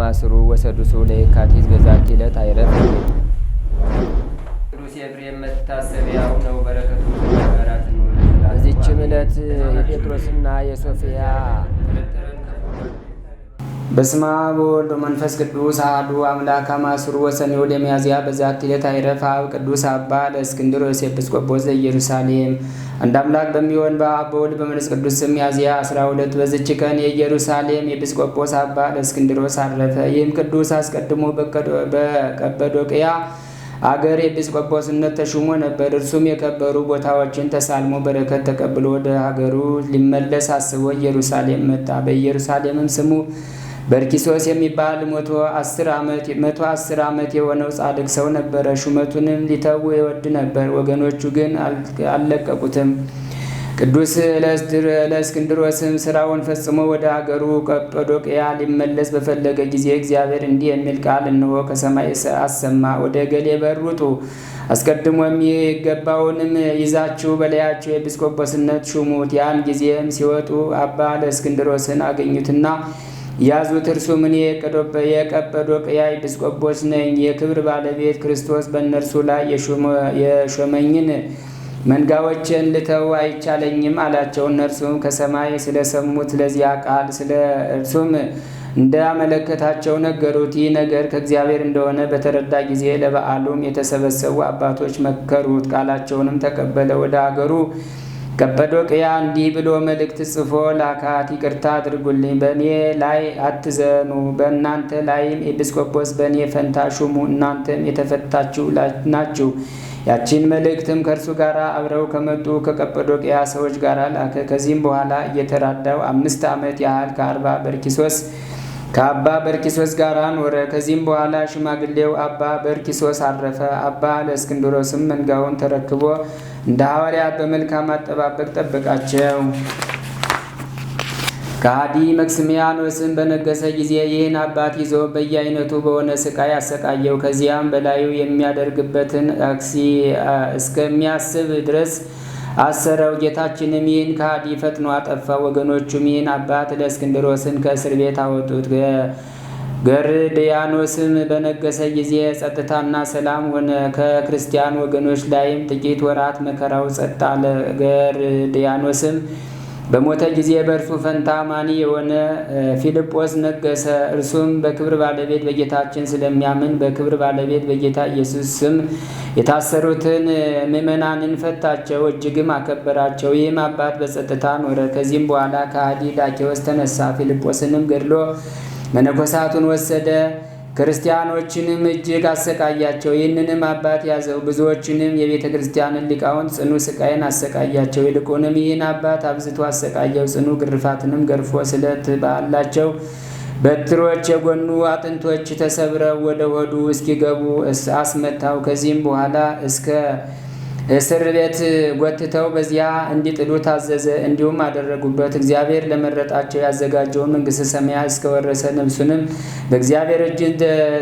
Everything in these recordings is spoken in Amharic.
ማስሩ ወሰዱሱ ለየካቲት በዛቲ ዕለት አይረፍ። ቅዱስ ኤፍሬም መታሰቢያው ነው። በረከቱ ጋራት ነው። በዚችም ዕለት የጴጥሮስና የሶፊያ በስመ አብ ወወልድ ወመንፈስ ቅዱስ አሐዱ አምላክ አማስሩ ወሰኔው ለሚያዝያ በዛቲ ዕለት አይረፍ አብ ቅዱስ አባ ለእስክንድሮስ ኤጲስቆጶስ ዘኢየሩሳሌም። አንድ አምላክ በሚሆን በአብ በወልድ በመንፈስ ቅዱስ ስም ሚያዝያ 12 በዚች ቀን የኢየሩሳሌም ኤጲስቆጶስ አባ ለእስክንድሮስ አረፈ። ይህም ቅዱስ አስቀድሞ በቀጰዶቅያ አገር ኤጲስቆጶስነት ተሹሞ ነበር። እርሱም የከበሩ ቦታዎችን ተሳልሞ በረከት ተቀብሎ ወደ ሀገሩ ሊመለስ አስቦ ኢየሩሳሌም መጣ። በኢየሩሳሌምም ስሙ በርኪሶስ የሚባል 110 ዓመት የሆነው ጻድቅ ሰው ነበረ። ሹመቱንም ሊተው ይወድ ነበር፣ ወገኖቹ ግን አልለቀቁትም። ቅዱስ ለእስክንድሮስም ስራውን ፈጽሞ ወደ አገሩ ቀጰዶቅያ ሊመለስ በፈለገ ጊዜ እግዚአብሔር እንዲህ የሚል ቃል እነሆ ከሰማይ አሰማ። ወደ ገሌ በር ውጡ፣ አስቀድሞ የሚገባውንም ይዛችሁ በላያቸው የኤጲስቆጶስነት ሹሙት። ያን ጊዜም ሲወጡ አባ ለእስክንድሮስን አገኙትና ያዙት። እርሱም እኔ የቀጰዶቅያ ኤጲስቆጶስ ነኝ፣ የክብር ባለቤት ክርስቶስ በእነርሱ ላይ የሾመኝን መንጋዎችን ልተው አይቻለኝም አላቸው። እነርሱም ከሰማይ ስለሰሙት ለዚያ ቃል ስለ እርሱም እንዳመለከታቸው ነገሩት። ይህ ነገር ከእግዚአብሔር እንደሆነ በተረዳ ጊዜ ለበዓሉም የተሰበሰቡ አባቶች መከሩት። ቃላቸውንም ተቀበለ። ወደ አገሩ ቀጰዶቅያ እንዲህ ብሎ መልእክት ጽፎ ላካት። ይቅርታ አድርጉልኝ፣ በእኔ ላይ አትዘኑ፣ በእናንተ ላይም ኤጲስቆጶስ በእኔ ፈንታ ሹሙ፣ እናንተም የተፈታችሁ ናችሁ። ያቺን መልእክትም ከእርሱ ጋር አብረው ከመጡ ከቀጰዶቅያ ሰዎች ጋር ላከ። ከዚህም በኋላ እየተራዳው 5 ዓመት ያህል ከአባ በርኪሶስ ጋር ኖረ። ከዚህም በኋላ ሽማግሌው አባ በርኪሶስ አረፈ። አባ ለእስክንድሮስም መንጋውን ተረክቦ እንደ ሐዋርያት በመልካም አጠባበቅ ጠበቃቸው። ከሃዲ መክስሚያኖስም በነገሰ ጊዜ ይህን አባት ይዞ በየአይነቱ በሆነ ስቃይ አሰቃየው። ከዚያም በላዩ የሚያደርግበትን እስከሚያስብ ድረስ አሰረው። ጌታችንም ይህን ከሃዲ ፈጥኖ አጠፋ። ወገኖቹም ይህን አባት ለእስክንድሮስን ከእስር ቤት አወጡት። ገርድያኖስም በነገሰ ጊዜ ጸጥታና ሰላም ሆነ። ከክርስቲያን ወገኖች ላይም ጥቂት ወራት መከራው ጸጥ አለ። ገርድያኖስም በሞተ ጊዜ በእርሱ ፈንታ ማኒ የሆነ ፊልጶስ ነገሰ። እርሱም በክብር ባለቤት በጌታችን ስለሚያምን በክብር ባለቤት በጌታ ኢየሱስ ስም የታሰሩትን ምዕመናንን ፈታቸው፣ እጅግም አከበራቸው። ይህም አባት በጸጥታ ኖረ። ከዚህም በኋላ ከሃዲ ዳኬዎስ ተነሳ፣ ፊልጶስንም ገድሎ መነኮሳቱን ወሰደ። ክርስቲያኖችንም እጅግ አሰቃያቸው። ይህንንም አባት ያዘው፣ ብዙዎችንም የቤተ ክርስቲያንን ሊቃውንት ጽኑ ስቃይን አሰቃያቸው። ይልቁንም ይህን አባት አብዝቶ አሰቃየው። ጽኑ ግርፋትንም ገርፎ ስለት ባላቸው በትሮች የጎኑ አጥንቶች ተሰብረው ወደ ሆዱ እስኪገቡ አስመታው። ከዚህም በኋላ እስከ እስር ቤት ጎትተው በዚያ እንዲጥሉ ታዘዘ። እንዲሁም አደረጉበት። እግዚአብሔር ለመረጣቸው ያዘጋጀውን መንግሥተ ሰማያት እስከወረሰ ነፍሱንም በእግዚአብሔር እጅ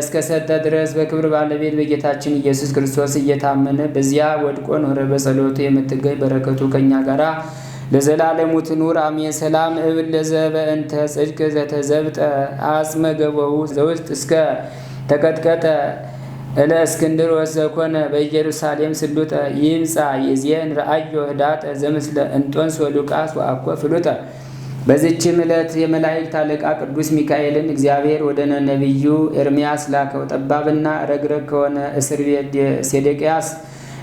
እስከሰጠ ድረስ በክብር ባለቤት በጌታችን ኢየሱስ ክርስቶስ እየታመነ በዚያ ወድቆ ኖረ። በጸሎቱ የምትገኝ በረከቱ ከእኛ ጋራ ለዘላለሙ ትኑር አሜን። ሰላም እብል ለዘበእንተ ጽድቅ ዘተዘብጠ አጽመ ገበው ዘውስጥ እስከ ተቀጥቀጠ እለ እስክንድሮስ ዘኮነ በኢየሩሳሌም ስሉጠ ይምጻ የዚያን ረአዮ ህዳጠ ዘምስለ እንጦንስ ወሉቃስ ወአኮ ፍሉጠ። በዚችም ዕለት የመላእክት አለቃ ቅዱስ ሚካኤልን እግዚአብሔር ወደ ነቢዩ ኤርምያስ ላከው። ጠባብና ረግረግ ከሆነ እስር ቤት ሴዴቅያስ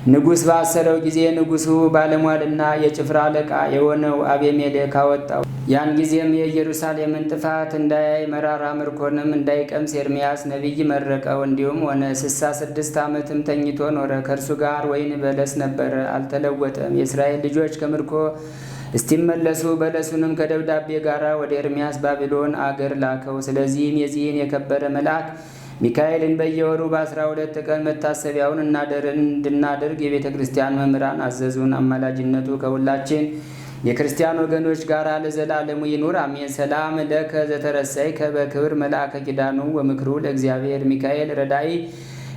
ንጉሥ ባሰረው ጊዜ ንጉሡ ባለሟልና የጭፍራ አለቃ የሆነው አቤሜሌክ አወጣው። ያን ጊዜም የኢየሩሳሌምን ጥፋት እንዳያይ መራራ ምርኮንም እንዳይቀምስ ኤርምያስ ነቢይ መረቀው። እንዲሁም ሆነ 66 ዓመትም ተኝቶ ኖረ። ከእርሱ ጋር ወይን በለስ ነበረ፣ አልተለወጠም። የእስራኤል ልጆች ከምርኮ እስቲመለሱ በለሱንም ከደብዳቤ ጋር ወደ ኤርምያስ ባቢሎን አገር ላከው። ስለዚህም የዚህን የከበረ መልአክ ሚካኤልን በየወሩ በ12 ቀን መታሰቢያውን እንድናደርግ የቤተ ክርስቲያን መምህራን አዘዙን። አማላጅነቱ ከሁላችን የክርስቲያን ወገኖች ጋር ለዘላለሙ ይኑር አሜን። ሰላም ለከ ዘተረሳይከ በክብር መልአከ ኪዳኑ ወምክሩ ለእግዚአብሔር ሚካኤል ረዳኢ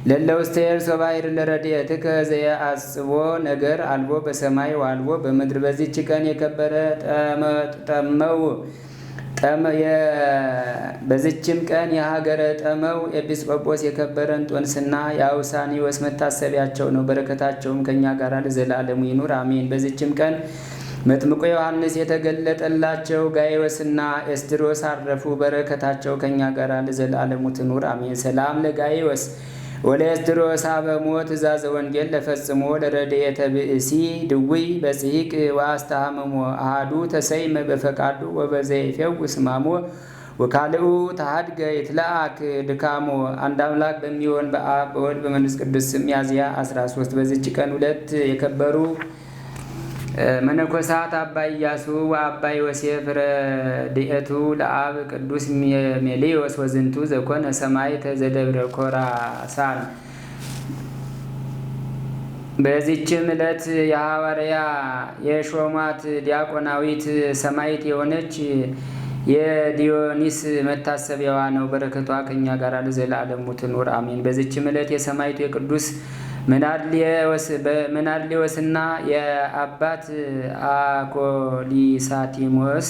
ለለውስቴር ሶባይር ለረድኤትከ ዘየአጽቦ ነገር አልቦ በሰማይ ዋልቦ በምድር። በዚህች ቀን የከበረ ጠመው በዚችም ቀን የሀገረ ጠመው ኤጲስቆጶስ የከበረ እንጦንስና የአውሳኒዎስ መታሰቢያቸው ነው። በረከታቸውም ከእኛ ጋር ለዘላለሙ ይኑር አሜን። በዚችም ቀን መጥምቁ ዮሐንስ የተገለጠላቸው ጋይዮስና ኤስድሮስ አረፉ። በረከታቸው ከእኛ ጋር ለዘላለሙ ትኑር አሜን። ሰላም ለጋይዮስ ወለኤስድሮስ በሞት ትእዛዘ ወንጌል ለፈጽሞ ለረድኤተ ብእሲ ድውይ በጽሒቅ ወአስተሃመሞ አሃዱ ተሰይመ በፈቃዱ ወበዘይፌውስ ሕማሞ ወካልኡ ተሃድገ ይትለአክ ድካሞ። አንድ አምላክ በሚሆን በአብ በወልድ በመንፈስ ቅዱስ ስም ሚያዝያ 13 በዚች ቀን ሁለት የከበሩ መነኮሳት አባ ኢያሱ ወአባ ዮሴፍ ረድኤቱ ለአብ ቅዱስ ሜሌዎስ ወዝንቱ ዘኮነ ሰማዕተ ዘደብረ ኮራሳን። በዚችም ዕለት የሐዋርያ የሾማት ዲያቆናዊት ሰማዕት የሆነች የዲዮኒስ መታሰቢያዋ ነው። በረከቷ ከእኛ ጋር ለዘላለሙ ትኑር አሜን። በዚችም ዕለት የሰማዕቱ የቅዱስ መናድሌዎስና የአባት አኮሊሳቲሞስ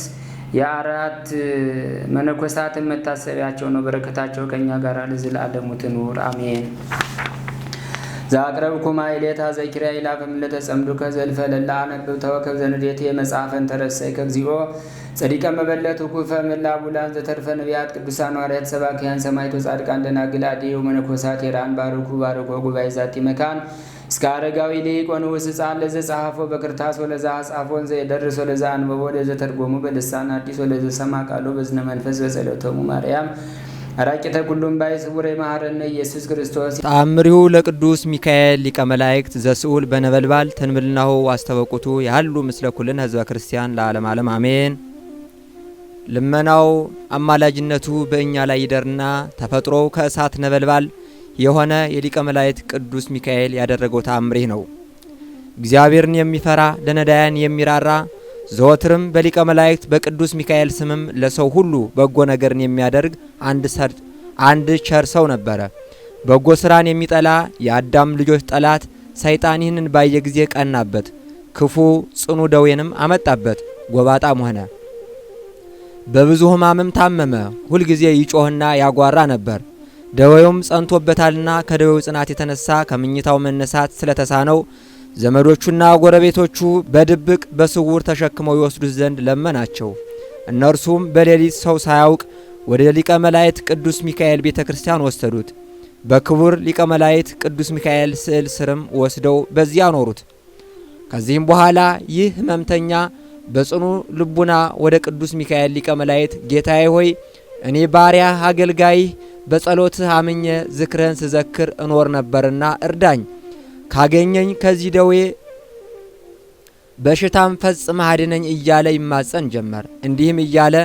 የአራት መነኮሳትን መታሰቢያቸው ነው። በረከታቸው ከእኛ ጋር ለዘላለሙ ትኑር አሜን። ዛቅረብኩ ማይሌታ ዘኪርያ ይላፈም ለተጸምዱከ ዘልፈ ለላ አነብብ ተወከብ ዘንዴቴ መጽሐፈን ተረሰይ ከግዚኦ ጸዲቀ መበለቱ ኩፈ ምላቡላን ዘተርፈ ነቢያት ቅዱሳን ሐዋርያት ሰባክያን ሰማዕታት ጻድቃን ደናግል አድኅዩ መነኮሳት ሄራን ባርኩ ባርኮ ጉባኤ ዛቲ መካን እስከ አረጋዊ ሊቅ ወንዑስ ሕፃን ለዘ ጸሐፎ በክርታስ ወለዛ ጻፎን ዘየደርስ ወለዛ አንበቦ ወለዘ ተርጎሙ በልሳን አዲስ ወለዘ ሰማ ቃሉ በዝነ መንፈስ በጸሎተሙ ማርያም አራቂተ ኩሉም ባይ ስውሬ መሐረነ ኢየሱስ ክርስቶስ። ተአምሪሁ ለቅዱስ ሚካኤል ሊቀ መላእክት ዘስኡል በነበልባል ተንብልናሁ አስተበቁቱ ያሉ ምስለ ኩልን ህዝበ ክርስቲያን ለዓለም ዓለም አሜን። ልመናው አማላጅነቱ በእኛ ላይ ይደርና ተፈጥሮው ከእሳት ነበልባል የሆነ የሊቀ መላእክት ቅዱስ ሚካኤል ያደረገው ተአምሪህ ነው። እግዚአብሔርን የሚፈራ ለነዳያን የሚራራ ዘወትርም በሊቀ መላእክት በቅዱስ ሚካኤል ስምም ለሰው ሁሉ በጎ ነገርን የሚያደርግ አንድ ቸር ሰው ነበረ። በጎ ስራን የሚጠላ የአዳም ልጆች ጠላት ሰይጣን ይህንን ባየ ጊዜ ቀናበት፣ ክፉ ጽኑ ደዌንም አመጣበት፣ ጎባጣም ሆነ። በብዙ ሕማምም ታመመ። ሁልጊዜ ይጮህና ያጓራ ነበር። ደዌውም ጸንቶበታልና ከደዌው ጽናት የተነሳ ከምኝታው መነሳት ስለተሳነው ዘመዶቹና ጎረቤቶቹ በድብቅ በስውር ተሸክመው ይወስዱት ዘንድ ለመናቸው። እነርሱም በሌሊት ሰው ሳያውቅ ወደ ሊቀ መላእክት ቅዱስ ሚካኤል ቤተክርስቲያን ወሰዱት። በክቡር ሊቀ መላእክት ቅዱስ ሚካኤል ስዕል ስርም ወስደው በዚያ አኖሩት። ከዚህም በኋላ ይህ ሕመምተኛ በጽኑ ልቡና ወደ ቅዱስ ሚካኤል ሊቀ መላእክት ጌታዬ ሆይ እኔ ባሪያህ አገልጋይህ በጸሎትህ አምኜ ዝክርህን ስዘክር እኖር ነበርና እርዳኝ፣ ካገኘኝ ከዚህ ደዌ በሽታም ፈጽመህ አድነኝ እያለ ይማጸን ጀመር። እንዲህም እያለ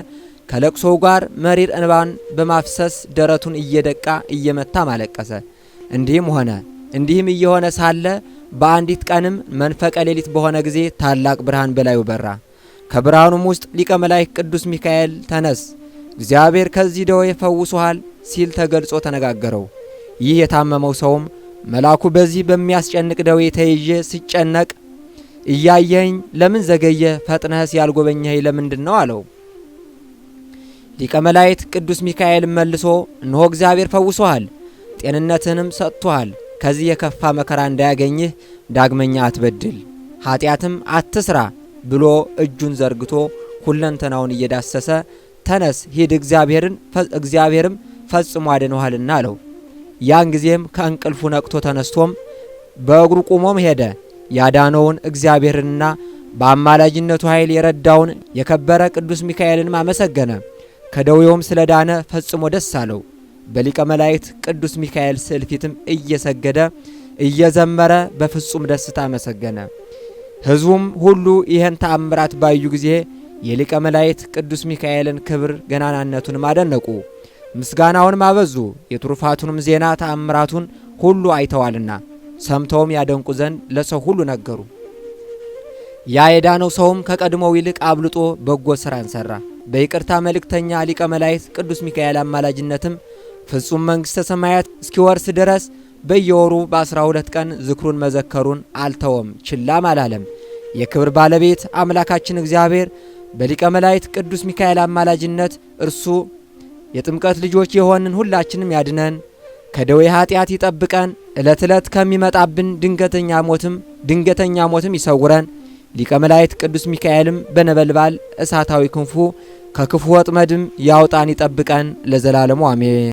ከለቅሶው ጋር መሪር እንባን በማፍሰስ ደረቱን እየደቃ እየመታ ማለቀሰ። እንዲህም ሆነ። እንዲህም እየሆነ ሳለ በአንዲት ቀንም መንፈቀ ሌሊት በሆነ ጊዜ ታላቅ ብርሃን በላዩ በራ። ከብርሃኑም ውስጥ ሊቀ መላእክት ቅዱስ ሚካኤል ተነስ፣ እግዚአብሔር ከዚህ ደዌ ፈውሶሃል ሲል ተገልጾ ተነጋገረው። ይህ የታመመው ሰውም መልአኩ በዚህ በሚያስጨንቅ ደዌ ተይዤ ሲጨነቅ እያየኝ ለምን ዘገየ? ፈጥነህስ ያልጎበኘኸኝ ለምንድን ነው አለው። ሊቀ መላእክት ቅዱስ ሚካኤል መልሶ እነሆ እግዚአብሔር ፈውሶሃል፣ ጤንነትንም ሰጥቶሃል። ከዚህ የከፋ መከራ እንዳያገኝህ ዳግመኛ አትበድል፣ ኃጢአትም አትስራ ብሎ እጁን ዘርግቶ ሁለንተናውን እየዳሰሰ ተነስ ሂድ፣ እግዚአብሔርም ፈጽሞ አድኖሃልና አለው። ያን ጊዜም ከእንቅልፉ ነቅቶ ተነስቶም በእግሩ ቆሞም ሄደ። ያዳነውን እግዚአብሔርንና በአማላጅነቱ ኃይል የረዳውን የከበረ ቅዱስ ሚካኤልንም አመሰገነ። ከደዌውም ስለዳነ ፈጽሞ ደስ አለው። በሊቀ መላእክት ቅዱስ ሚካኤል ስዕል ፊትም እየሰገደ እየዘመረ በፍጹም ደስታ አመሰገነ። ሕዝቡም ሁሉ ይህን ተአምራት ባዩ ጊዜ የሊቀ መላእክት ቅዱስ ሚካኤልን ክብር ገናናነቱንም አደነቁ፣ ምስጋናውንም አበዙ። የትሩፋቱንም ዜና ተአምራቱን ሁሉ አይተዋልና ሰምተውም ያደንቁ ዘንድ ለሰው ሁሉ ነገሩ። ያ የዳነው ሰውም ከቀድሞው ይልቅ አብልጦ በጎ ሥራን ሠራ። በይቅርታ መልእክተኛ ሊቀ መላእክት ቅዱስ ሚካኤል አማላጅነትም ፍጹም መንግሥተ ሰማያት እስኪወርስ ድረስ በየወሩ በ12 ቀን ዝክሩን መዘከሩን አልተወም፣ ችላም አላለም። የክብር ባለቤት አምላካችን እግዚአብሔር በሊቀ መላእክት ቅዱስ ሚካኤል አማላጅነት እርሱ የጥምቀት ልጆች የሆንን ሁላችንም ያድነን፣ ከደዌ ኃጢአት ይጠብቀን፣ ዕለት ዕለት ከሚመጣብን ድንገተኛ ሞትም ይሰውረን። ሊቀ መላእክት ቅዱስ ሚካኤልም በነበልባል እሳታዊ ክንፉ ከክፉ ወጥመድም ያውጣን ይጠብቀን ለዘላለሙ አሜን።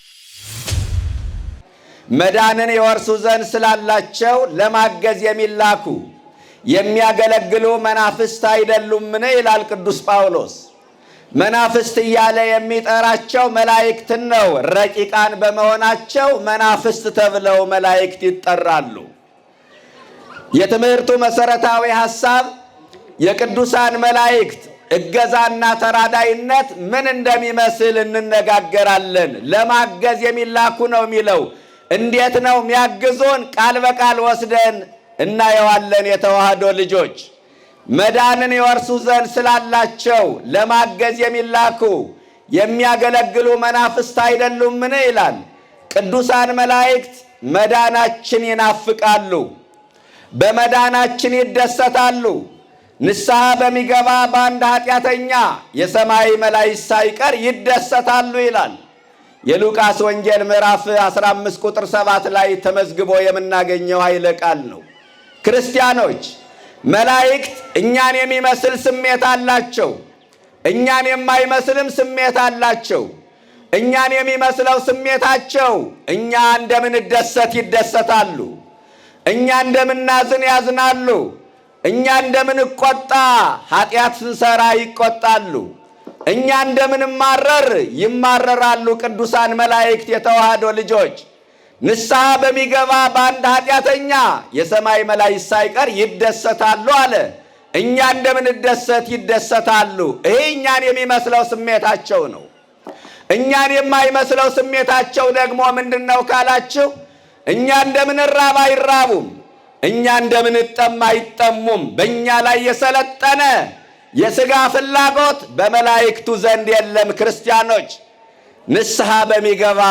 መዳንን የወርሱ ዘንድ ስላላቸው ለማገዝ የሚላኩ የሚያገለግሉ መናፍስት አይደሉምን? ይላል ቅዱስ ጳውሎስ። መናፍስት እያለ የሚጠራቸው መላእክትን ነው። ረቂቃን በመሆናቸው መናፍስት ተብለው መላእክት ይጠራሉ። የትምህርቱ መሰረታዊ ሐሳብ የቅዱሳን መላእክት እገዛና ተራዳይነት ምን እንደሚመስል እንነጋገራለን። ለማገዝ የሚላኩ ነው የሚለው። እንዴት ነው የሚያግዙን? ቃል በቃል ወስደን እናየዋለን። የተዋህዶ ልጆች መዳንን የወርሱ ዘንድ ስላላቸው ለማገዝ የሚላኩ የሚያገለግሉ መናፍስት አይደሉምን? ይላል። ቅዱሳን መላእክት መዳናችን ይናፍቃሉ፣ በመዳናችን ይደሰታሉ። ንስሐ በሚገባ በአንድ ኃጢአተኛ የሰማይ መላእክት ሳይቀር ይደሰታሉ ይላል። የሉቃስ ወንጌል ምዕራፍ 15 ቁጥር 7 ላይ ተመዝግቦ የምናገኘው ኃይለ ቃል ነው። ክርስቲያኖች መላእክት እኛን የሚመስል ስሜት አላቸው፣ እኛን የማይመስልም ስሜት አላቸው። እኛን የሚመስለው ስሜታቸው እኛ እንደምንደሰት ይደሰታሉ፣ እኛ እንደምናዝን ያዝናሉ፣ እኛ እንደምንቆጣ ኃጢአት ስንሰራ ይቆጣሉ፣ እኛ እንደምንማረር ይማረራሉ። ቅዱሳን መላእክት የተዋህዶ ልጆች ንስሐ በሚገባ በአንድ ኃጢአተኛ የሰማይ መላእክት ሳይቀር ይደሰታሉ አለ። እኛ እንደምንደሰት ይደሰታሉ። ይሄ እኛን የሚመስለው ስሜታቸው ነው። እኛን የማይመስለው ስሜታቸው ደግሞ ምንድነው ካላችሁ፣ እኛ እንደምንራብ አይራቡም፣ እኛ እንደምንጠማ አይጠሙም። በእኛ ላይ የሰለጠነ የሥጋ ፍላጎት በመላእክቱ ዘንድ የለም። ክርስቲያኖች ንስሐ በሚገባ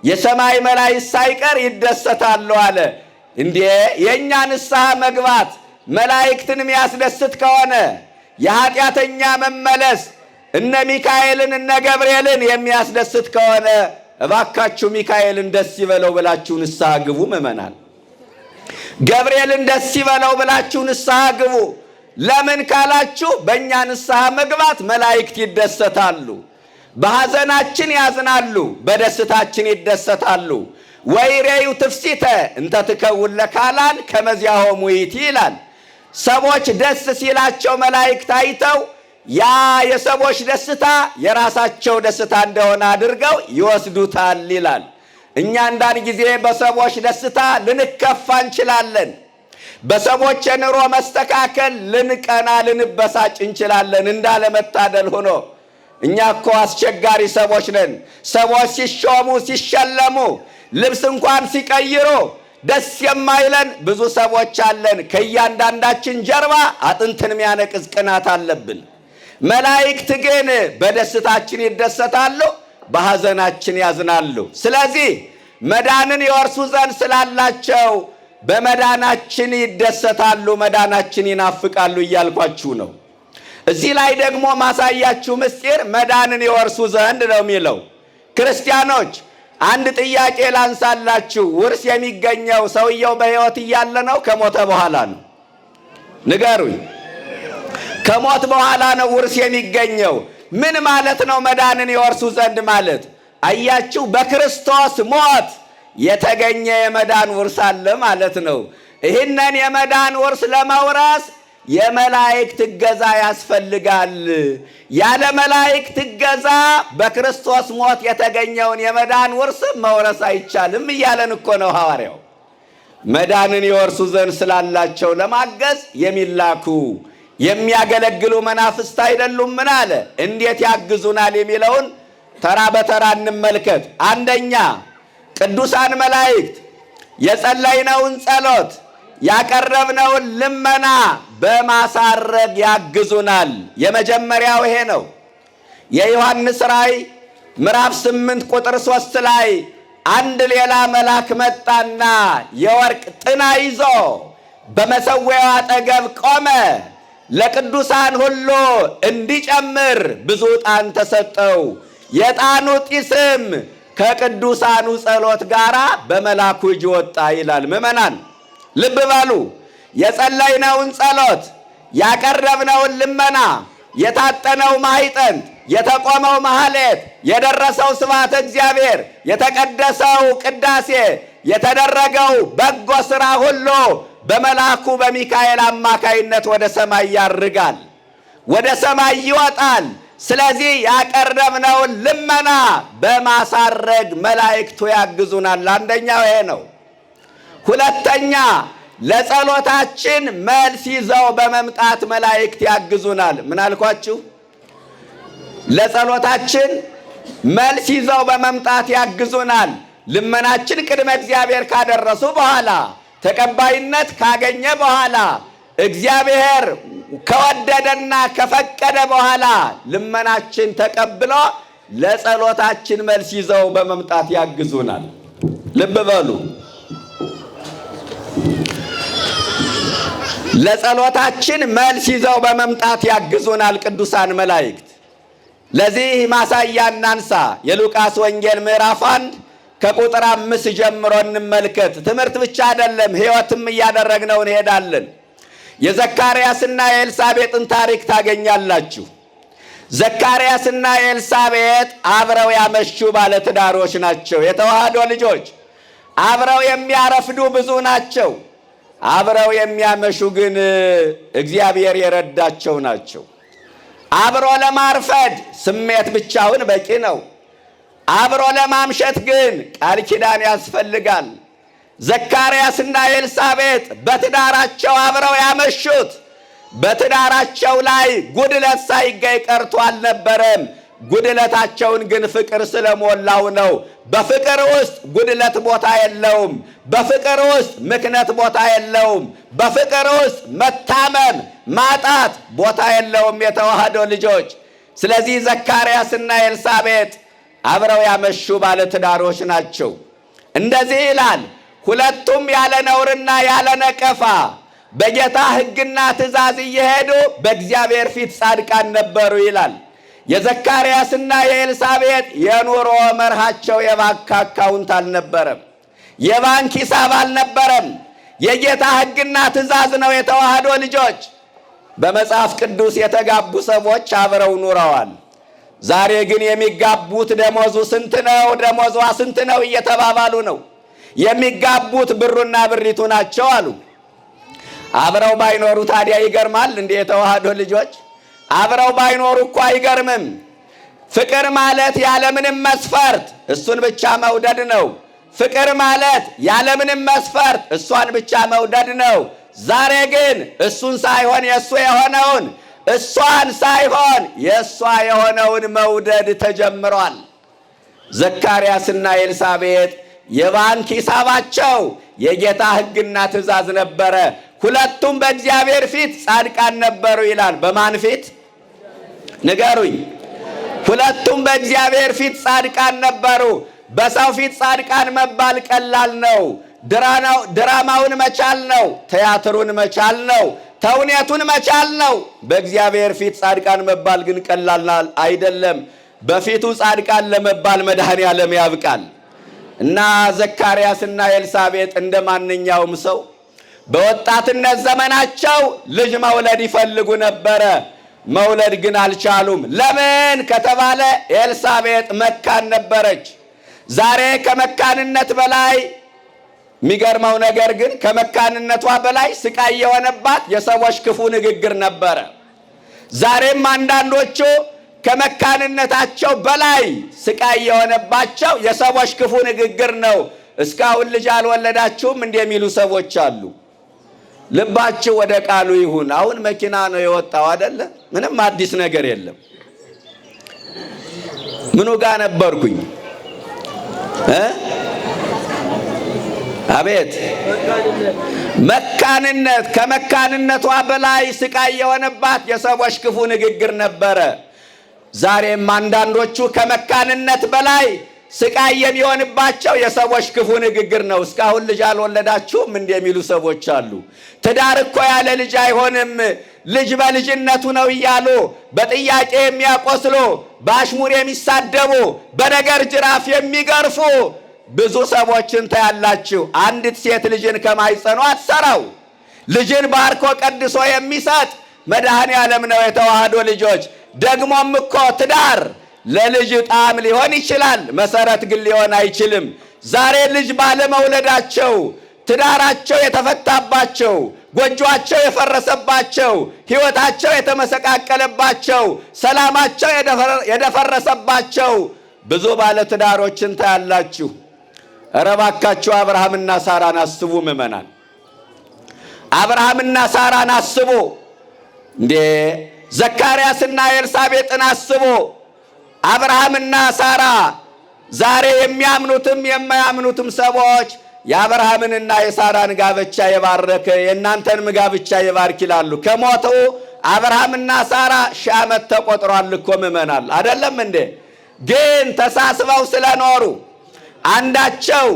የሰማይ መላእክት ሳይቀር ይደሰታሉ አለ። እንዴ የእኛ ንስሐ መግባት መላእክትን የሚያስደስት ከሆነ የኃጢአተኛ መመለስ እነ ሚካኤልን እነ ገብርኤልን የሚያስደስት ከሆነ እባካችሁ ሚካኤልን ደስ ይበለው ብላችሁ ንስሐ ግቡ። ምእመናን ገብርኤልን ደስ ይበለው ብላችሁ ንስሐ ግቡ። ለምን ካላችሁ በእኛ ንስሐ መግባት መላእክት ይደሰታሉ። በሐዘናችን ያዝናሉ፣ በደስታችን ይደሰታሉ። ወይሬዩ ትፍሲተ እንተ ትከውን ለካላን ከመዚያሆሙ ይእቲ ይላል። ሰዎች ደስ ሲላቸው መላእክት አይተው ያ የሰዎች ደስታ የራሳቸው ደስታ እንደሆነ አድርገው ይወስዱታል ይላል። እኛ አንዳንድ ጊዜ በሰዎች ደስታ ልንከፋ እንችላለን። በሰዎች የኑሮ መስተካከል ልንቀና ልንበሳጭ እንችላለን። እንዳለመታደል ሆኖ እኛ እኮ አስቸጋሪ ሰዎች ነን። ሰዎች ሲሾሙ ሲሸለሙ፣ ልብስ እንኳን ሲቀይሩ ደስ የማይለን ብዙ ሰዎች አለን። ከእያንዳንዳችን ጀርባ አጥንትን የሚያነቅዝ ቅናት አለብን። መላእክት ግን በደስታችን ይደሰታሉ፣ በሐዘናችን ያዝናሉ። ስለዚህ መዳንን የወርሱ ዘንድ ስላላቸው በመዳናችን ይደሰታሉ፣ መዳናችን ይናፍቃሉ እያልኳችሁ ነው። እዚህ ላይ ደግሞ ማሳያችሁ ምስጢር መዳንን የወርሱ ዘንድ ነው የሚለው። ክርስቲያኖች አንድ ጥያቄ ላንሳላችሁ። ውርስ የሚገኘው ሰውየው በሕይወት እያለ ነው ከሞተ በኋላ ነው? ንገሩኝ። ከሞት በኋላ ነው ውርስ የሚገኘው። ምን ማለት ነው መዳንን የወርሱ ዘንድ ማለት? አያችሁ፣ በክርስቶስ ሞት የተገኘ የመዳን ውርስ አለ ማለት ነው። ይህንን የመዳን ውርስ ለመውረስ የመላእክት እገዛ ያስፈልጋል። ያለ መላእክት እገዛ በክርስቶስ ሞት የተገኘውን የመዳን ውርስ መውረስ አይቻልም እያለን እኮ ነው ሐዋርያው። መዳንን የወርሱ ዘንድ ስላላቸው ለማገዝ የሚላኩ የሚያገለግሉ መናፍስት አይደሉም? ምን አለ? እንዴት ያግዙናል የሚለውን ተራ በተራ እንመልከት። አንደኛ ቅዱሳን መላእክት የጸለይነውን ጸሎት ያቀረብነውን ልመና በማሳረግ ያግዙናል። የመጀመሪያው ይሄ ነው። የዮሐንስ ራእይ ምዕራፍ 8 ቁጥር 3 ላይ አንድ ሌላ መልአክ መጣና የወርቅ ጥና ይዞ በመሠዊያው አጠገብ ቆመ። ለቅዱሳን ሁሉ እንዲጨምር ብዙ ዕጣን ተሰጠው። የዕጣኑ ጢስም ከቅዱሳኑ ጸሎት ጋር በመልአኩ እጅ ወጣ ይላል። ምእመናን ልብ በሉ። የጸለይነውን ጸሎት፣ ያቀረብነውን ልመና፣ የታጠነው ማኅጠንት፣ የተቆመው ማኅሌት፣ የደረሰው ስብሐተ እግዚአብሔር፣ የተቀደሰው ቅዳሴ፣ የተደረገው በጎ ሥራ ሁሉ በመልአኩ በሚካኤል አማካይነት ወደ ሰማይ ያርጋል፣ ወደ ሰማይ ይወጣል። ስለዚህ ያቀረብነውን ልመና በማሳረግ መላእክቱ ያግዙናል። አንደኛው ይሄ ነው። ሁለተኛ ለጸሎታችን መልስ ይዘው በመምጣት መላእክት ያግዙናል። ምን አልኳችሁ? ለጸሎታችን መልስ ይዘው በመምጣት ያግዙናል። ልመናችን ቅድመ እግዚአብሔር ካደረሱ በኋላ ተቀባይነት ካገኘ በኋላ እግዚአብሔር ከወደደና ከፈቀደ በኋላ ልመናችን ተቀብሎ ለጸሎታችን መልስ ይዘው በመምጣት ያግዙናል። ልብ በሉ። ለጸሎታችን መልስ ይዘው በመምጣት ያግዙናል ቅዱሳን መላእክት። ለዚህ ማሳያ እናንሳ። የሉቃስ ወንጌል ምዕራፍ 1 ከቁጥር 5 ጀምሮ እንመልከት። ትምህርት ብቻ አይደለም፣ ሕይወትም እያደረግነው እንሄዳለን። የዘካርያስና የኤልሳቤጥን ታሪክ ታገኛላችሁ። ዘካርያስና ኤልሳቤጥ አብረው ያመሹ ባለትዳሮች ናቸው። የተዋህዶ ልጆች አብረው የሚያረፍዱ ብዙ ናቸው። አብረው የሚያመሹ ግን እግዚአብሔር የረዳቸው ናቸው። አብሮ ለማርፈድ ስሜት ብቻውን በቂ ነው። አብሮ ለማምሸት ግን ቃል ኪዳን ያስፈልጋል። ዘካርያስና ኤልሳቤጥ በትዳራቸው አብረው ያመሹት በትዳራቸው ላይ ጉድለት ሳይገኝ ቀርቶ አልነበረም። ጉድለታቸውን ግን ፍቅር ስለሞላው ነው። በፍቅር ውስጥ ጉድለት ቦታ የለውም። በፍቅር ውስጥ ምክንያት ቦታ የለውም። በፍቅር ውስጥ መታመም፣ ማጣት ቦታ የለውም። የተዋህዶ ልጆች፣ ስለዚህ ዘካርያስና ኤልሳቤጥ አብረው ያመሹ ባለትዳሮች ናቸው። እንደዚህ ይላል፣ ሁለቱም ያለ ነውርና ያለ ነቀፋ በጌታ ሕግና ትእዛዝ እየሄዱ በእግዚአብሔር ፊት ጻድቃን ነበሩ ይላል። የዘካርያስና የኤልሳቤጥ የኑሮ መርሃቸው የባንክ አካውንት አልነበረም፣ የባንክ ሂሳብ አልነበረም። የጌታ ሕግና ትእዛዝ ነው። የተዋህዶ ልጆች፣ በመጽሐፍ ቅዱስ የተጋቡ ሰዎች አብረው ኑረዋል። ዛሬ ግን የሚጋቡት ደሞዙ ስንት ነው፣ ደሞዟ ስንት ነው እየተባባሉ ነው። የሚጋቡት ብሩና ብሪቱ ናቸው አሉ። አብረው ባይኖሩ ታዲያ ይገርማል እንዴ? የተዋህዶ ልጆች አብረው ባይኖሩ እኮ አይገርምም። ፍቅር ማለት ያለምንም መስፈርት እሱን ብቻ መውደድ ነው። ፍቅር ማለት ያለምንም መስፈርት እሷን ብቻ መውደድ ነው። ዛሬ ግን እሱን ሳይሆን የእሱ የሆነውን፣ እሷን ሳይሆን የእሷ የሆነውን መውደድ ተጀምሯል። ዘካርያስና ኤልሳቤጥ የባንክ ሂሳባቸው የጌታ ሕግና ትእዛዝ ነበረ። ሁለቱም በእግዚአብሔር ፊት ጻድቃን ነበሩ ይላል። በማን ፊት ንገሩኝ? ሁለቱም በእግዚአብሔር ፊት ጻድቃን ነበሩ። በሰው ፊት ጻድቃን መባል ቀላል ነው። ድራማውን መቻል ነው። ቲያትሩን መቻል ነው። ተውኔቱን መቻል ነው። በእግዚአብሔር ፊት ጻድቃን መባል ግን ቀላል አይደለም። በፊቱ ጻድቃን ለመባል መድኃኔዓለም ያብቃል። እና ዘካርያስና ኤልሳቤጥ እንደ ማንኛውም ሰው በወጣትነት ዘመናቸው ልጅ መውለድ ይፈልጉ ነበረ። መውለድ ግን አልቻሉም። ለምን ከተባለ ኤልሳቤጥ መካን ነበረች። ዛሬ ከመካንነት በላይ የሚገርመው ነገር ግን ከመካንነቷ በላይ ስቃይ የሆነባት የሰዎች ክፉ ንግግር ነበረ። ዛሬም አንዳንዶቹ ከመካንነታቸው በላይ ስቃይ የሆነባቸው የሰዎች ክፉ ንግግር ነው። እስካሁን ልጅ አልወለዳችሁም እንደሚሉ ሰዎች አሉ። ልባችሁ ወደ ቃሉ ይሁን። አሁን መኪና ነው የወጣው አይደለ? ምንም አዲስ ነገር የለም። ምኑ ጋር ነበርኩኝ? አቤት መካንነት። ከመካንነቷ በላይ ስቃይ የሆነባት የሰዎች ክፉ ንግግር ነበረ። ዛሬም አንዳንዶቹ ከመካንነት በላይ ስቃይ የሚሆንባቸው የሰዎች ክፉ ንግግር ነው። እስካሁን ልጅ አልወለዳችሁም እንደሚሉ ሰዎች አሉ። ትዳር እኮ ያለ ልጅ አይሆንም፣ ልጅ በልጅነቱ ነው እያሉ በጥያቄ የሚያቆስሉ፣ በአሽሙር የሚሳደቡ፣ በነገር ጅራፍ የሚገርፉ ብዙ ሰዎችን ታያላችሁ። አንዲት ሴት ልጅን ከማይጸኗ አትሰራው። ልጅን ባርኮ ቀድሶ የሚሰጥ መድኃኔ ዓለም ነው። የተዋህዶ ልጆች ደግሞም እኮ ትዳር ለልጅ ጣዕም ሊሆን ይችላል፣ መሰረት ግን ሊሆን አይችልም። ዛሬ ልጅ ባለመውለዳቸው ትዳራቸው የተፈታባቸው፣ ጎጆአቸው የፈረሰባቸው፣ ሕይወታቸው የተመሰቃቀለባቸው፣ ሰላማቸው የደፈረሰባቸው ብዙ ባለ ትዳሮችን ታያላችሁ። ኧረ እባካችሁ አብርሃምና ሳራን አስቡ ምእመናን፣ አብርሃምና ሳራን አስቡ። እንዴ ዘካርያስና ኤልሳቤጥን አስቡ። አብርሃምና ሳራ ዛሬ የሚያምኑትም የማያምኑትም ሰዎች የአብርሃምንና የሳራን ጋብቻ የባረከ የእናንተንም ጋብቻ ይባርክ ይላሉ። ከሞቱ አብርሃምና ሳራ 1000 ዓመት ተቆጥሯል እኮ ምእመናን፣ አይደለም እንዴ? ግን ተሳስበው ስለኖሩ አንዳቸው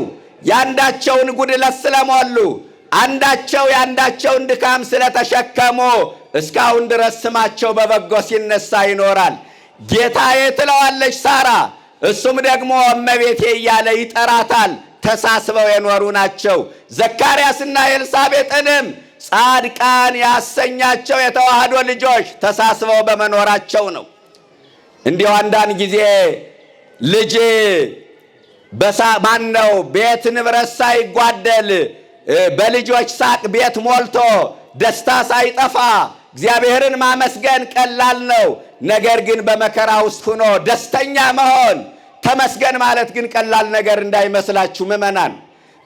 ያንዳቸውን ጉድለት ስለሞሉ አንዳቸው ያንዳቸውን ድካም ስለተሸከሙ እስካሁን ድረስ ስማቸው በበጎ ሲነሳ ይኖራል። ጌታዬ ትለዋለች ሳራ፣ እሱም ደግሞ እመቤቴ እያለ ይጠራታል። ተሳስበው የኖሩ ናቸው። ዘካርያስና ኤልሳቤጥንም ጻድቃን ያሰኛቸው የተዋህዶ ልጆች ተሳስበው በመኖራቸው ነው። እንዲሁ አንዳንድ ጊዜ ልጅ ማነው ቤት ንብረት ሳይጓደል በልጆች ሳቅ ቤት ሞልቶ ደስታ ሳይጠፋ እግዚአብሔርን ማመስገን ቀላል ነው። ነገር ግን በመከራ ውስጥ ሆኖ ደስተኛ መሆን ተመስገን ማለት ግን ቀላል ነገር እንዳይመስላችሁ ምእመናን።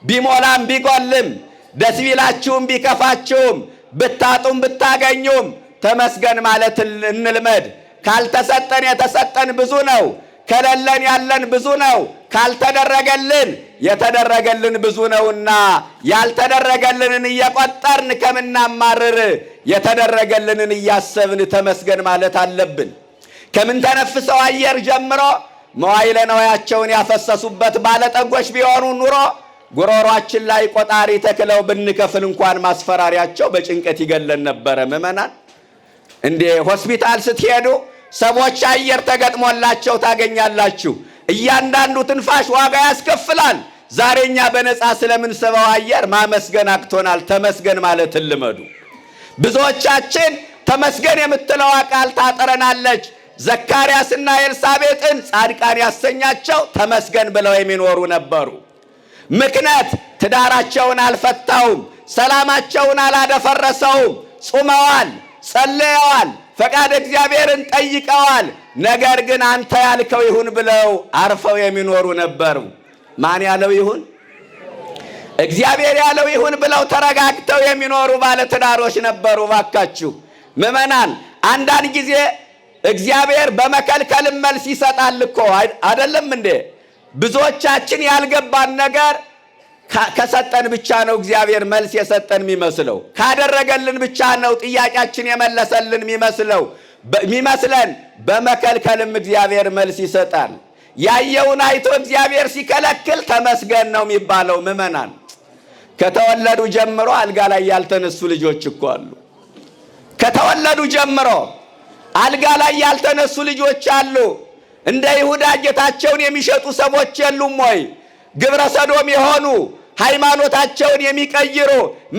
ቢሞላም ቢጎልም፣ ደስ ቢላችሁም ቢከፋችሁም፣ ብታጡም ብታገኙም ተመስገን ማለት እንልመድ። ካልተሰጠን የተሰጠን ብዙ ነው። ከሌለን ያለን ብዙ ነው። ካልተደረገልን የተደረገልን ብዙ ነውና ያልተደረገልንን እየቆጠርን ከምናማርር የተደረገልንን እያሰብን ተመስገን ማለት አለብን። ከምን ተነፍሰው አየር ጀምሮ መዋዕለ ነዋያቸውን ያፈሰሱበት ባለጠጎች ቢሆኑ ኑሮ ጉሮሯችን ላይ ቆጣሪ ተክለው ብንከፍል እንኳን ማስፈራሪያቸው በጭንቀት ይገለን ነበረ። ምእመናን እንዴ ሆስፒታል ስትሄዱ ሰዎች አየር ተገጥሞላቸው ታገኛላችሁ። እያንዳንዱ ትንፋሽ ዋጋ ያስከፍላል። ዛሬኛ በነፃ ስለምንስበው አየር ማመስገን አቅቶናል። ተመስገን ማለት ልመዱ። ብዙዎቻችን ተመስገን የምትለዋ ቃል ታጠረናለች። ዘካርያስና ኤልሳቤጥን ጻድቃን ያሰኛቸው ተመስገን ብለው የሚኖሩ ነበሩ። ምክንያት ትዳራቸውን አልፈታውም፣ ሰላማቸውን አላደፈረሰውም። ጾመዋል፣ ጸልየዋል፣ ፈቃድ እግዚአብሔርን ጠይቀዋል። ነገር ግን አንተ ያልከው ይሁን ብለው አርፈው የሚኖሩ ነበሩ። ማን ያለው ይሁን? እግዚአብሔር ያለው ይሁን ብለው ተረጋግተው የሚኖሩ ባለትዳሮች ነበሩ። ባካችሁ ምእመናን፣ አንዳንድ ጊዜ እግዚአብሔር በመከልከል መልስ ይሰጣል እኮ አይደለም እንዴ? ብዙዎቻችን ያልገባን ነገር ከሰጠን ብቻ ነው እግዚአብሔር መልስ የሰጠን የሚመስለው። ካደረገልን ብቻ ነው ጥያቄያችን የመለሰልን የሚመስለን። በመከልከልም እግዚአብሔር መልስ ይሰጣል። ያየውን አይቶ እግዚአብሔር ሲከለክል ተመስገን ነው የሚባለው። ምእመናን፣ ከተወለዱ ጀምሮ አልጋ ላይ ያልተነሱ ልጆች እኮ አሉ። ከተወለዱ ጀምሮ አልጋ ላይ ያልተነሱ ልጆች አሉ። እንደ ይሁዳ ጌታቸውን የሚሸጡ ሰዎች የሉም ወይ? ግብረ ሰዶም የሆኑ ሃይማኖታቸውን የሚቀይሩ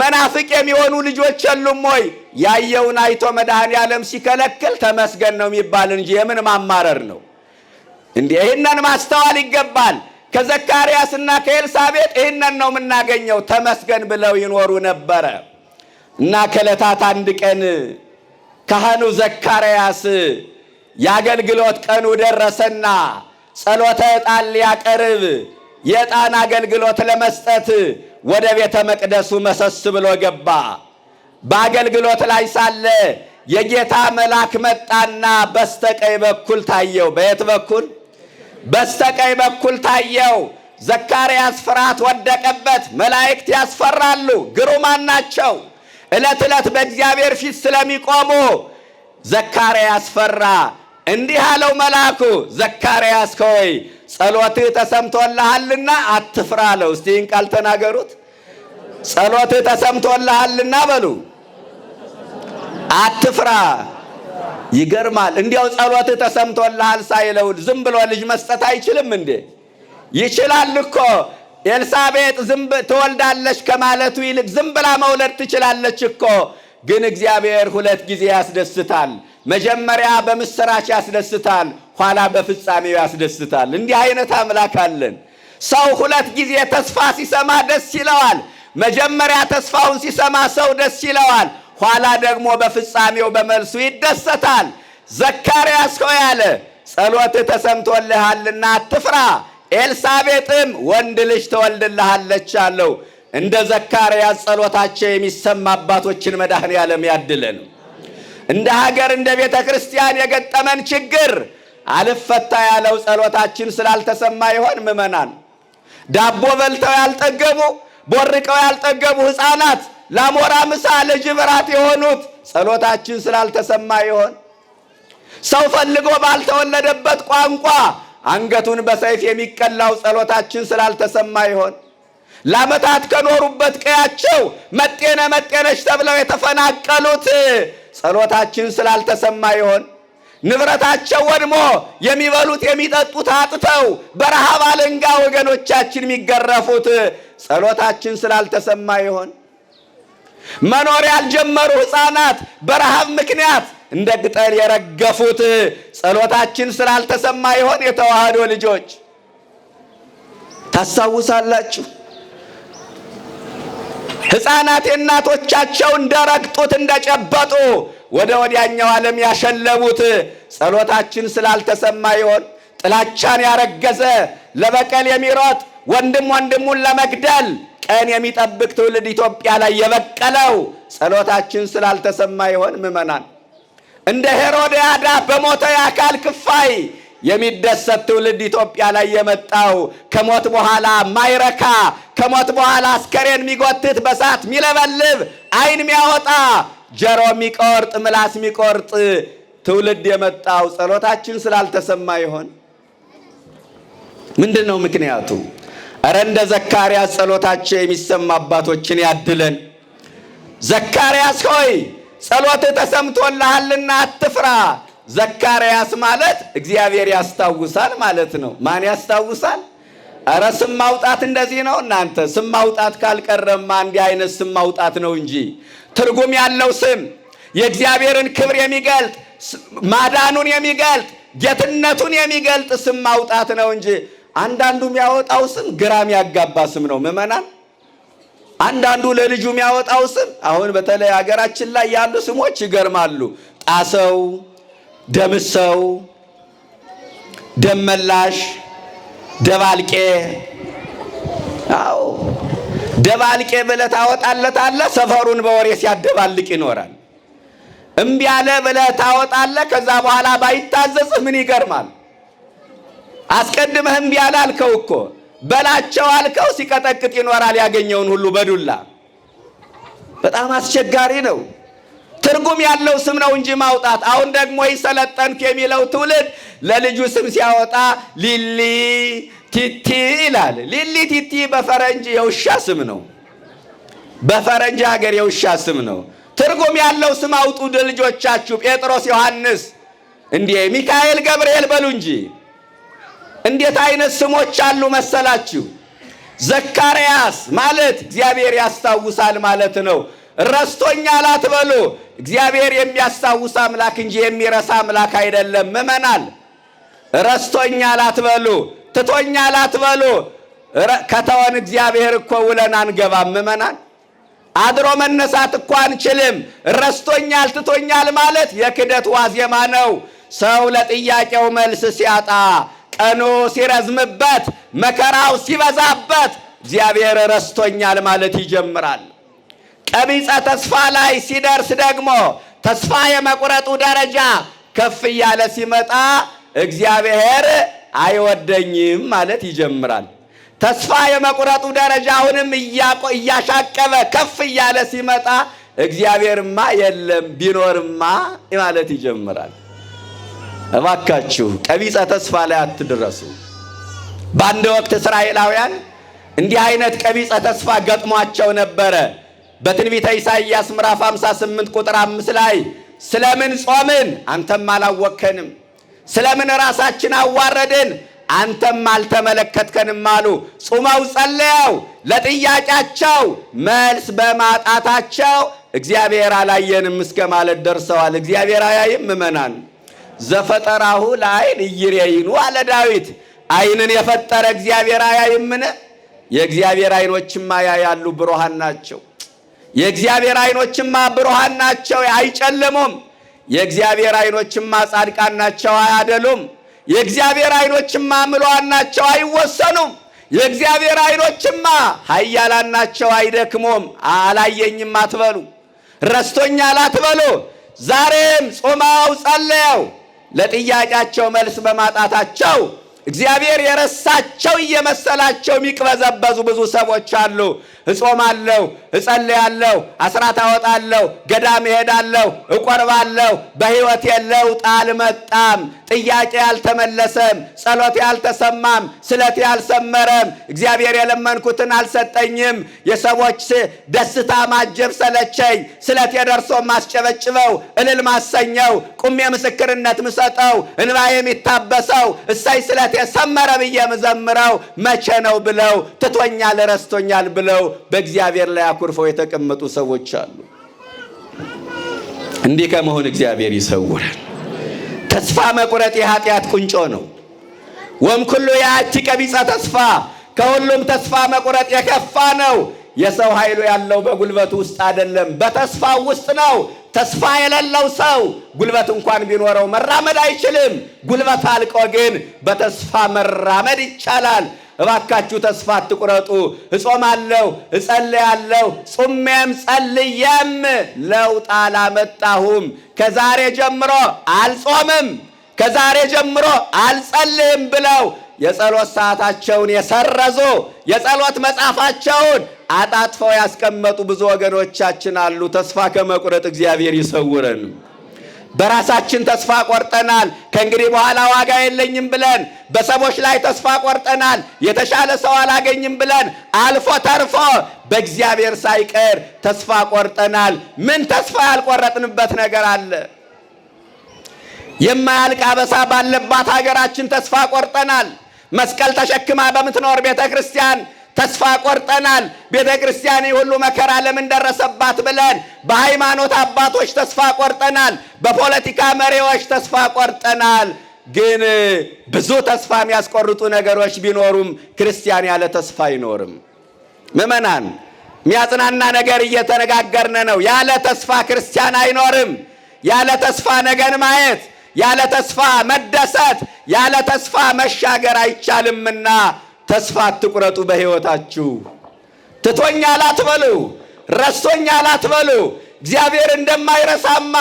መናፍቅ የሚሆኑ ልጆች የሉም ወይ? ያየውን አይቶ መድኃኔ ዓለም ሲከለክል ተመስገን ነው የሚባል እንጂ የምን ማማረር ነው? እንዲህ ይህንን ማስተዋል ይገባል። ከዘካርያስና ከኤልሳቤጥ ይህንን ነው የምናገኘው። ተመስገን ብለው ይኖሩ ነበረ እና ከዕለታት አንድ ቀን ካህኑ ዘካርያስ የአገልግሎት ቀኑ ደረሰና ጸሎተ ዕጣን ሊያቀርብ የዕጣን አገልግሎት ለመስጠት ወደ ቤተ መቅደሱ መሰስ ብሎ ገባ። በአገልግሎት ላይ ሳለ የጌታ መልአክ መጣና በስተቀኝ በኩል ታየው። በየት በኩል? በስተቀኝ በኩል ታየው። ዘካርያስ ፍርሃት ወደቀበት። መላእክት ያስፈራሉ፣ ግሩማን ናቸው። ዕለት ዕለት በእግዚአብሔር ፊት ስለሚቆሙ ዘካርያስ ፈራ። እንዲህ አለው መልአኩ፣ ዘካርያስ ሆይ ጸሎትህ ተሰምቶልሃልና አትፍራ አለው። እስቲ ይህን ቃል ተናገሩት። ጸሎትህ ተሰምቶልሃልና በሉ፣ አትፍራ። ይገርማል። እንዲያው ጸሎትህ ተሰምቶልሃል ሳይለው ዝም ብሎ ልጅ መስጠት አይችልም እንዴ? ይችላል እኮ። ኤልሳቤጥ ትወልዳለች ከማለቱ ይልቅ ዝም ብላ መውለድ ትችላለች እኮ። ግን እግዚአብሔር ሁለት ጊዜ ያስደስታል። መጀመሪያ በምስራች ያስደስታል፣ ኋላ በፍጻሜው ያስደስታል። እንዲህ አይነት አምላክ አለን። ሰው ሁለት ጊዜ ተስፋ ሲሰማ ደስ ይለዋል። መጀመሪያ ተስፋውን ሲሰማ ሰው ደስ ይለዋል፣ ኋላ ደግሞ በፍጻሜው በመልሱ ይደሰታል። ዘካርያስ ሆይ አለ፣ ጸሎትህ ተሰምቶልሃልና አትፍራ፣ ኤልሳቤጥም ወንድ ልጅ ትወልድልሃለች አለው። እንደ ዘካርያስ ጸሎታቸው የሚሰማ አባቶችን መድኃኔዓለም ያድለን። እንደ ሀገር እንደ ቤተ ክርስቲያን የገጠመን ችግር አልፈታ ያለው ጸሎታችን ስላልተሰማ ይሆን? ምእመናን፣ ዳቦ በልተው ያልጠገቡ ቦርቀው ያልጠገቡ ሕፃናት ለአሞራ ምሳ ለጅብ እራት የሆኑት ጸሎታችን ስላልተሰማ ይሆን? ሰው ፈልጎ ባልተወለደበት ቋንቋ አንገቱን በሰይፍ የሚቀላው ጸሎታችን ስላልተሰማ ይሆን? ለዓመታት ከኖሩበት ቀያቸው መጤነ መጤነች ተብለው የተፈናቀሉት ጸሎታችን ስላልተሰማ ይሆን? ንብረታቸው ወድሞ የሚበሉት የሚጠጡት አጥተው በረሃብ አለንጋ ወገኖቻችን የሚገረፉት ጸሎታችን ስላልተሰማ ይሆን? መኖር ያልጀመሩ ሕፃናት በረሃብ ምክንያት እንደ ቅጠል የረገፉት ጸሎታችን ስላልተሰማ ይሆን? የተዋህዶ ልጆች ታስታውሳላችሁ? ሕፃናት የእናቶቻቸው እንደረግጡት እንደጨበጡ ወደ ወዲያኛው ዓለም ያሸለቡት ጸሎታችን ስላልተሰማ ይሆን? ጥላቻን ያረገዘ ለበቀል የሚሮጥ ወንድም ወንድሙን ለመግደል ቀን የሚጠብቅ ትውልድ ኢትዮጵያ ላይ የበቀለው ጸሎታችን ስላልተሰማ ይሆን? ምእመናን፣ እንደ ሄሮድያዳ በሞተ የአካል ክፋይ የሚደሰት ትውልድ ኢትዮጵያ ላይ የመጣው ከሞት በኋላ ማይረካ ከሞት በኋላ አስከሬን የሚጎትት በሳት የሚለበልብ ዓይን የሚያወጣ ጆሮ የሚቆርጥ ምላስ የሚቆርጥ ትውልድ የመጣው ጸሎታችን ስላልተሰማ ይሆን? ምንድን ነው ምክንያቱ? እረ እንደ ዘካርያስ ጸሎታቸው የሚሰማ አባቶችን ያድለን። ዘካርያስ ሆይ ጸሎትህ ተሰምቶልሃልና አትፍራ። ዘካርያስ ማለት እግዚአብሔር ያስታውሳል ማለት ነው። ማን ያስታውሳል? እረ ስም ማውጣት እንደዚህ ነው እናንተ። ስም ማውጣት ካልቀረማ እንዲህ አይነት ስም ማውጣት ነው እንጂ ትርጉም ያለው ስም የእግዚአብሔርን ክብር የሚገልጥ ማዳኑን የሚገልጥ ጌትነቱን የሚገልጥ ስም ማውጣት ነው እንጂ አንዳንዱ የሚያወጣው ስም ግራም ያጋባ ስም ነው ምእመናን። አንዳንዱ ለልጁ የሚያወጣው ስም አሁን በተለይ ሀገራችን ላይ ያሉ ስሞች ይገርማሉ። ጣሰው፣ ደምሰው፣ ደመላሽ፣ ደባልቄ። አዎ ደባልቄ ብለህ ታወጣለታለህ፣ ሰፈሩን በወሬ ሲያደባልቅ ይኖራል። እምቢ አለ ብለህ ታወጣለህ፣ ከዛ በኋላ ባይታዘዝህ ምን ይገርማል? አስቀድመህ እምቢ አላልከው እኮ በላቸው አልከው፣ ሲቀጠቅጥ ይኖራል ያገኘውን ሁሉ በዱላ። በጣም አስቸጋሪ ነው። ትርጉም ያለው ስም ነው እንጂ ማውጣት። አሁን ደግሞ ይሰለጠንኩ የሚለው ትውልድ ለልጁ ስም ሲያወጣ ሊሊ ቲቲ ይላል። ሊሊ ቲቲ በፈረንጅ የውሻ ስም ነው። በፈረንጅ ሀገር የውሻ ስም ነው። ትርጉም ያለው ስም አውጡ ልጆቻችሁ። ጴጥሮስ፣ ዮሐንስ፣ እንዴ ሚካኤል፣ ገብርኤል በሉ እንጂ። እንዴት አይነት ስሞች አሉ መሰላችሁ? ዘካርያስ ማለት እግዚአብሔር ያስታውሳል ማለት ነው። ረስቶኛል አትበሉ። እግዚአብሔር የሚያስታውስ አምላክ እንጂ የሚረሳ አምላክ አይደለም። ምእመናን፣ ረስቶኛል አትበሉ፣ ትቶኛል አትበሉ። ከተወን እግዚአብሔር እኮ ውለን አንገባም። ምእመናን፣ አድሮ መነሳት እኮ አንችልም። ረስቶኛል ትቶኛል ማለት የክደት ዋዜማ ነው። ሰው ለጥያቄው መልስ ሲያጣ፣ ቀኑ ሲረዝምበት፣ መከራው ሲበዛበት እግዚአብሔር ረስቶኛል ማለት ይጀምራል። ቀቢጸ ተስፋ ላይ ሲደርስ ደግሞ ተስፋ የመቁረጡ ደረጃ ከፍ እያለ ሲመጣ እግዚአብሔር አይወደኝም ማለት ይጀምራል። ተስፋ የመቁረጡ ደረጃ አሁንም እያሻቀበ ከፍ እያለ ሲመጣ እግዚአብሔርማ የለም ቢኖርማ ማለት ይጀምራል። እባካችሁ ቀቢጸ ተስፋ ላይ አትድረሱ። በአንድ ወቅት እስራኤላውያን እንዲህ አይነት ቀቢጸ ተስፋ ገጥሟቸው ነበረ። በትንቢተ ኢሳይያስ ምዕራፍ 58 ቁጥር 5 ላይ ስለምን ጾምን አንተም አላወከንም፣ ስለምን ራሳችን አዋረድን አንተም አልተመለከትከንም አሉ። ጾመው ጸልየው ለጥያቄያቸው መልስ በማጣታቸው እግዚአብሔር አላየንም እስከ ማለት ደርሰዋል። እግዚአብሔር አያይም? ምእመናን ዘፈጠራሁ ለዓይን ኢይሬይኑ አለ ዳዊት። ዓይንን የፈጠረ እግዚአብሔር አያይምን? የእግዚአብሔር ዓይኖችማ ያያሉ፣ ብሩሃን ናቸው። የእግዚአብሔር ዓይኖችማ ብሩሃን ናቸው፣ አይጨልሙም። የእግዚአብሔር ዓይኖችማ ጻድቃን ናቸው፣ አያደሉም። የእግዚአብሔር ዓይኖችማ ምሉዓን ናቸው፣ አይወሰኑም። የእግዚአብሔር ዓይኖችማ ኃያላን ናቸው፣ አይደክሙም። አላየኝም አትበሉ፣ ረስቶኛል አትበሉ። ዛሬም ጾመው ጸልየው ለጥያቄያቸው መልስ በማጣታቸው እግዚአብሔር የረሳቸው እየመሰላቸው የሚቅበዘበዙ ብዙ ሰዎች አሉ። እጾማለሁ፣ እጸልያለሁ፣ አስራት አወጣለሁ፣ ገዳም እሄዳለሁ፣ እቆርባለሁ፣ በሕይወት ለውጥ አልመጣም፣ ጥያቄ አልተመለሰም፣ ጸሎቴ አልተሰማም፣ ስለቴ አልሰመረም፣ እግዚአብሔር የለመንኩትን አልሰጠኝም፣ የሰዎች ደስታ ማጀብ ሰለቸኝ፣ ስለቴ ደርሶ ማስጨበጭበው እልል ማሰኘው፣ ቁሜ ምስክርነት ምሰጠው፣ እንባዬ የሚታበሰው፣ እሰይ ስለቴ ሰመረ ብዬ ምዘምረው መቼ ነው ብለው ትቶኛል፣ ረስቶኛል ብለው በእግዚአብሔር ላይ አኩርፈው የተቀመጡ ሰዎች አሉ። እንዲህ ከመሆን እግዚአብሔር ይሰውራል። ተስፋ መቁረጥ የኃጢአት ቁንጮ ነው። ወምኩሉ ያቲ ቀቢጸ ተስፋ፣ ከሁሉም ተስፋ መቁረጥ የከፋ ነው። የሰው ኃይሉ ያለው በጉልበቱ ውስጥ አይደለም፣ በተስፋ ውስጥ ነው። ተስፋ የሌለው ሰው ጉልበት እንኳን ቢኖረው መራመድ አይችልም። ጉልበት አልቆ ግን በተስፋ መራመድ ይቻላል። እባካችሁ ተስፋ አትቁረጡ። እጾማለሁ፣ እጸልያለሁ፣ ጾሜም ጸልዬም ለውጥ አላመጣሁም፣ ከዛሬ ጀምሮ አልጾምም፣ ከዛሬ ጀምሮ አልጸልይም ብለው የጸሎት ሰዓታቸውን የሰረዙ የጸሎት መጽሐፋቸውን አጣጥፈው ያስቀመጡ ብዙ ወገኖቻችን አሉ። ተስፋ ከመቁረጥ እግዚአብሔር ይሰውረን። በራሳችን ተስፋ ቆርጠናል። ከእንግዲህ በኋላ ዋጋ የለኝም ብለን በሰዎች ላይ ተስፋ ቆርጠናል። የተሻለ ሰው አላገኝም ብለን አልፎ ተርፎ በእግዚአብሔር ሳይቀር ተስፋ ቆርጠናል። ምን ተስፋ ያልቆረጥንበት ነገር አለ? የማያልቅ አበሳ ባለባት ሀገራችን ተስፋ ቆርጠናል። መስቀል ተሸክማ በምትኖር ቤተ ክርስቲያን ተስፋ ቆርጠናል። ቤተ ክርስቲያን ሁሉ መከራ ለምን ደረሰባት ብለን በሃይማኖት አባቶች ተስፋ ቆርጠናል። በፖለቲካ መሪዎች ተስፋ ቆርጠናል። ግን ብዙ ተስፋ የሚያስቆርጡ ነገሮች ቢኖሩም ክርስቲያን ያለ ተስፋ አይኖርም። ምእመናን የሚያጽናና ነገር እየተነጋገርን ነው። ያለ ተስፋ ክርስቲያን አይኖርም። ያለ ተስፋ ነገን ማየት፣ ያለ ተስፋ መደሰት፣ ያለ ተስፋ መሻገር አይቻልምና ተስፋ አትቁረጡ። በሕይወታችሁ ትቶኛል አትበሉ፣ ረስቶኛል አትበሉ። እግዚአብሔር እንደማይረሳማ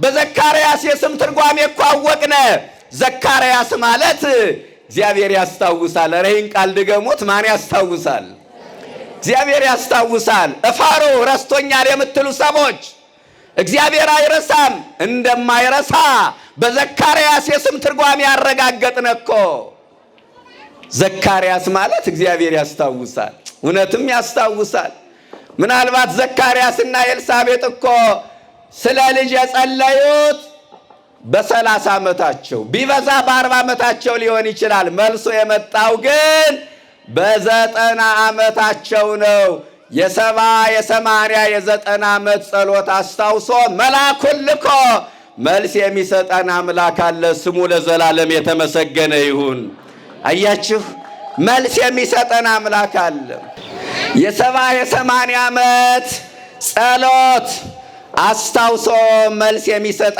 በዘካርያስ የስም ትርጓሜ እኮ አወቅነ። ዘካርያስ ማለት እግዚአብሔር ያስታውሳል። ይህን ቃል ድገሙት። ማን ያስታውሳል? እግዚአብሔር ያስታውሳል። እፋሩ ረስቶኛል የምትሉ ሰዎች እግዚአብሔር አይረሳም። እንደማይረሳ በዘካርያስ የስም ትርጓሜ ያረጋገጥነ እኮ። ዘካርያስ ማለት እግዚአብሔር ያስታውሳል፣ እውነትም ያስታውሳል። ምናልባት ዘካርያስና ኤልሳቤጥ እኮ ስለ ልጅ የጸለዩት በ30 ዓመታቸው ቢበዛ በ40 ዓመታቸው ሊሆን ይችላል። መልሶ የመጣው ግን በ90 ዓመታቸው ነው። የ70 የ80 የ90 ዓመት ጸሎት አስታውሶ መልአኩን ልኮ መልስ የሚሰጠን አምላክ አለ። ስሙ ለዘላለም የተመሰገነ ይሁን። አያችሁ፣ መልስ የሚሰጠን አምላክ አለ። የ70 የ80 ዓመት ጸሎት አስታውሶ መልስ የሚሰጥ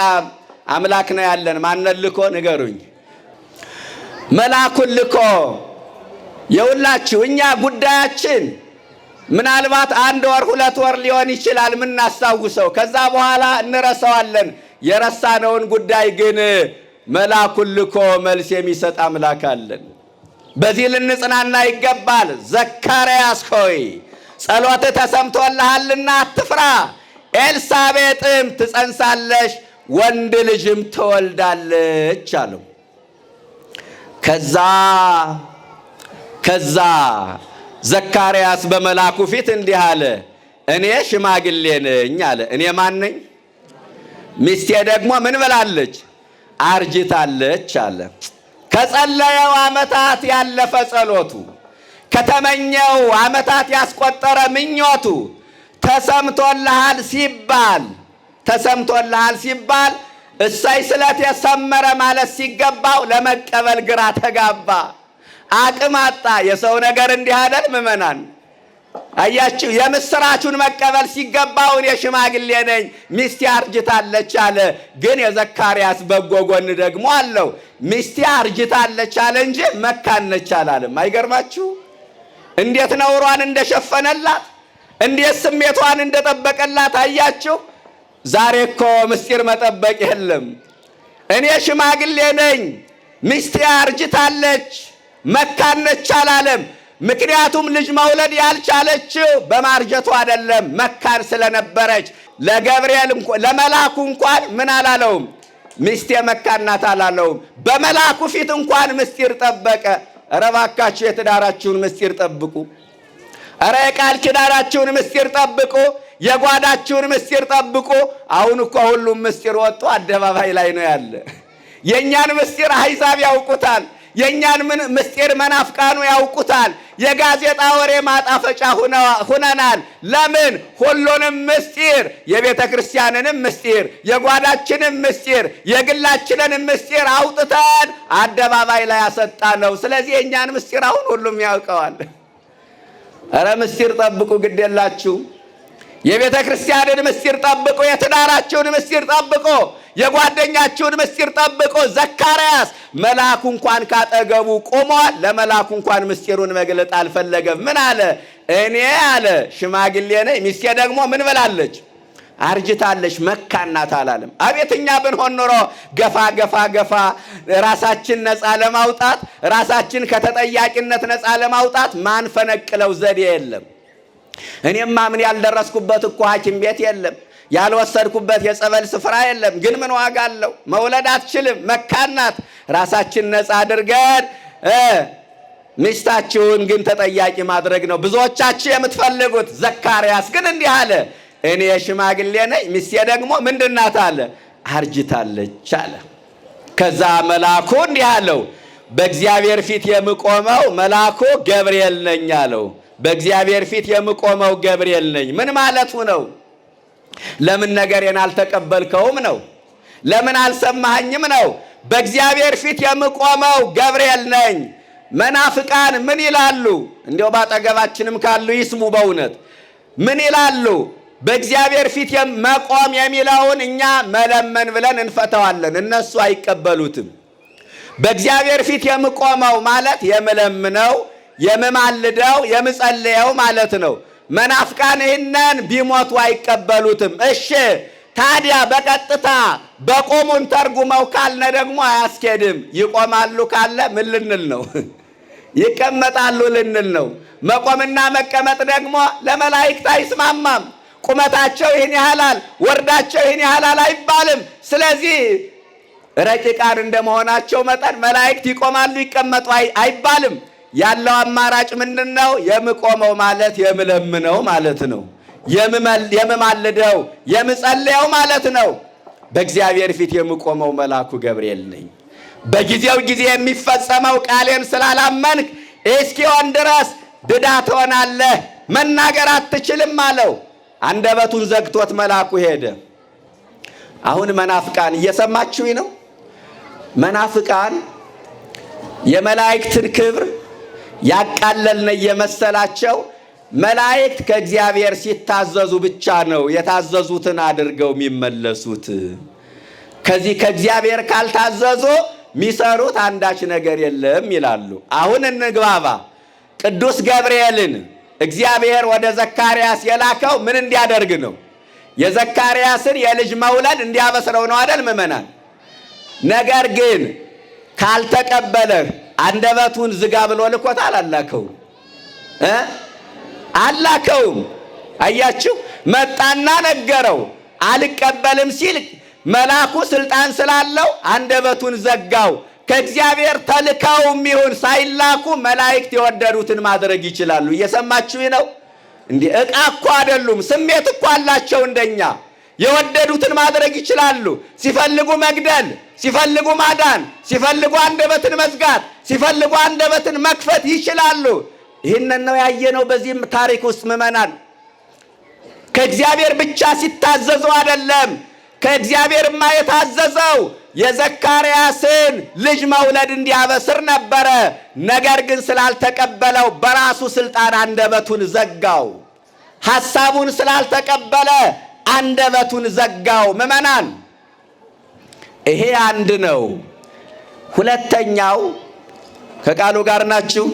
አምላክ ነው ያለን። ማንን ልኮ ንገሩኝ? መልአኩን ልኮ። የሁላችሁ እኛ ጉዳያችን ምናልባት 1 ወር 2 ወር ሊሆን ይችላል የምናስታውሰው። ከዛ በኋላ እንረሳዋለን። የረሳነውን ጉዳይ ግን መልአኩን ልኮ መልስ የሚሰጥ አምላክ አለን። በዚህ ልንጽናና ይገባል። ዘካርያስ ሆይ ጸሎትህ ተሰምቶልሃልና አትፍራ፣ ኤልሳቤጥም ትጸንሳለሽ፣ ወንድ ልጅም ትወልዳለች አለው። ከዛ ዘካርያስ በመልአኩ ፊት እንዲህ አለ፣ እኔ ሽማግሌ ነኝ አለ። እኔ ማን ነኝ? ሚስቴ ደግሞ ምን ብላለች? አርጅታለች አለ። ከጸለየው ዓመታት ያለፈ ጸሎቱ፣ ከተመኘው ዓመታት ያስቆጠረ ምኞቱ ተሰምቶልሃል ሲባል እሰይ ስለት የሰመረ ማለት ሲገባው ለመቀበል ግራ ተጋባ፣ አቅም አጣ። የሰው ነገር እንዲህ አይደል ምእመናን? አያችሁ፣ የምስራቹን መቀበል ሲገባው እኔ ሽማግሌ ነኝ ሚስቴ አርጅታለች አለ። ግን የዘካርያስ በጎ ጎን ደግሞ አለው። ሚስቴ አርጅታለች አለ እንጂ መካነች አላለም። አይገርማችሁ? እንዴት ነውሯን እንደሸፈነላት፣ እንዴት ስሜቷን እንደጠበቀላት አያችሁ? ዛሬ እኮ ምስጢር መጠበቅ የለም። እኔ ሽማግሌ ነኝ ሚስቴ አርጅታለች መካነች አላለም። ምክንያቱም ልጅ መውለድ ያልቻለችው በማርጀቱ አይደለም፣ መካን ስለነበረች። ለመላኩ እንኳን ምን አላለውም? ሚስቴ መካን ናት አላለውም። በመላኩ ፊት እንኳን ምስጢር ጠበቀ። ኧረ እባካችሁ የትዳራችሁን ምስጢር ጠብቁ። ኧረ የቃል ኪዳናችሁን ምስጢር ጠብቁ። የጓዳችሁን ምስጢር ጠብቁ። አሁን እኮ ሁሉም ምስጢር ወጥቶ አደባባይ ላይ ነው ያለ። የእኛን ምስጢር አሕዛብ ያውቁታል። የእኛን ምስጢር መናፍቃኑ ያውቁታል። የጋዜጣ ወሬ ማጣፈጫ ሁነናል። ለምን? ሁሉንም ምስጢር፣ የቤተ ክርስቲያንንም ምስጢር፣ የጓዳችንም ምስጢር፣ የግላችንንም ምስጢር አውጥተን አደባባይ ላይ ያሰጣ ነው። ስለዚህ የእኛን ምስጢር አሁን ሁሉም ያውቀዋል። ኧረ ምስጢር ጠብቁ፣ ግድ የላችሁ። የቤተ ክርስቲያንን ምስጢር ጠብቁ። የትዳራችሁን ምስጢር ጠብቁ። የጓደኛችሁን ምስጢር ጠብቁ። ዘካርያስ መልአኩ እንኳን ካጠገቡ ቆሟል። ለመልአኩ እንኳን ምስጢሩን መግለጥ አልፈለገም። ምን አለ? እኔ አለ ሽማግሌ ነኝ፣ ሚስቴ ደግሞ ምን ብላለች? አርጅታለች፣ መካን ናት አላለም። አቤት እኛ ብንሆን ኖሮ ገፋ ራሳችን ነፃ ለማውጣት፣ ራሳችን ከተጠያቂነት ነፃ ለማውጣት ማንፈነቅለው ዘዴ የለም። እኔማ ምን ያልደረስኩበት እኮ ሐኪም ቤት የለም፣ ያልወሰድኩበት የጸበል ስፍራ የለም። ግን ምን ዋጋ አለው? መውለድ አትችልም፣ መካን ናት። ራሳችን ነፃ አድርገን ሚስታችሁን ግን ተጠያቂ ማድረግ ነው ብዙዎቻችሁ የምትፈልጉት። ዘካርያስ ግን እንዲህ አለ፣ እኔ ሽማግሌ ነኝ፣ ሚስቴ ደግሞ ምንድን ናት አለ? አርጅታለች አለ። ከዛ መልአኩ እንዲህ አለው፣ በእግዚአብሔር ፊት የምቆመው መልአኩ ገብርኤል ነኝ አለው። በእግዚአብሔር ፊት የምቆመው ገብርኤል ነኝ። ምን ማለቱ ነው? ለምን ነገሬን አልተቀበልከውም ነው? ለምን አልሰማኸኝም ነው? በእግዚአብሔር ፊት የምቆመው ገብርኤል ነኝ። መናፍቃን ምን ይላሉ? እንዲያው ባጠገባችንም ካሉ ይስሙ። በእውነት ምን ይላሉ? በእግዚአብሔር ፊት መቆም የሚለውን እኛ መለመን ብለን እንፈተዋለን፣ እነሱ አይቀበሉትም። በእግዚአብሔር ፊት የምቆመው ማለት የምለምነው፣ የምማልደው፣ የምጸልየው ማለት ነው። መናፍቃን ይህንን ቢሞቱ አይቀበሉትም። እሺ ታዲያ በቀጥታ በቆሙን ተርጉመው ካልነ ደግሞ አያስኬድም። ይቆማሉ ካለ ምን ልንል ነው? ይቀመጣሉ ልንል ነው። መቆምና መቀመጥ ደግሞ ለመላእክት አይስማማም። ቁመታቸው ይህን ያህላል፣ ወርዳቸው ይህን ያህላል አይባልም። ስለዚህ ረቂቃን እንደመሆናቸው መጠን መላእክት ይቆማሉ ይቀመጡ አይባልም። ያለው አማራጭ ምንድን ነው? የምቆመው ማለት የምለምነው ማለት ነው። የምማልደው የምጸልየው ማለት ነው። በእግዚአብሔር ፊት የምቆመው መልአኩ ገብርኤል ነኝ። በጊዜው ጊዜ የሚፈጸመው ቃሌን ስላላመንክ እስኪሆን ድረስ ድዳ ትሆናለህ፣ መናገር አትችልም አለው። አንደበቱን ዘግቶት መልአኩ ሄደ። አሁን መናፍቃን እየሰማችሁኝ ነው? መናፍቃን የመላእክትን ክብር ያቃለልነ የመሰላቸው መላእክት ከእግዚአብሔር ሲታዘዙ ብቻ ነው የታዘዙትን አድርገው የሚመለሱት። ከዚህ ከእግዚአብሔር ካልታዘዙ የሚሰሩት አንዳች ነገር የለም ይላሉ። አሁን እንግባባ። ቅዱስ ገብርኤልን እግዚአብሔር ወደ ዘካርያስ የላከው ምን እንዲያደርግ ነው? የዘካርያስን የልጅ መውለድ እንዲያበስረው ነው አይደል ምእመናን? ነገር ግን ካልተቀበለህ አንደበቱን ዝጋ ብሎ ልኮታል? አላከውም አላከውም። አያችሁ፣ መጣና ነገረው። አልቀበልም ሲል መልአኩ ስልጣን ስላለው አንደበቱን ዘጋው። ከእግዚአብሔር ተልከውም ይሁን ሳይላኩ መላእክት የወደዱትን ማድረግ ይችላሉ። እየሰማችሁ ነው? እንዲህ ዕቃ እኮ አይደሉም። ስሜት እኮ አላቸው እንደኛ። የወደዱትን ማድረግ ይችላሉ። ሲፈልጉ መግደል፣ ሲፈልጉ ማዳን፣ ሲፈልጉ አንደበትን መዝጋት፣ ሲፈልጉ አንደበትን መክፈት ይችላሉ። ይህንን ነው ያየነው በዚህም ታሪክ ውስጥ ምዕመናን። ከእግዚአብሔር ብቻ ሲታዘዙ አይደለም። ከእግዚአብሔርማ የታዘዘው የዘካርያስን ልጅ መውለድ እንዲያበስር ነበረ። ነገር ግን ስላልተቀበለው በራሱ ስልጣን አንደበቱን ዘጋው። ሐሳቡን ስላልተቀበለ አንደበቱን ዘጋው። ምዕመናን ይሄ አንድ ነው። ሁለተኛው ከቃሉ ጋር ናችሁ?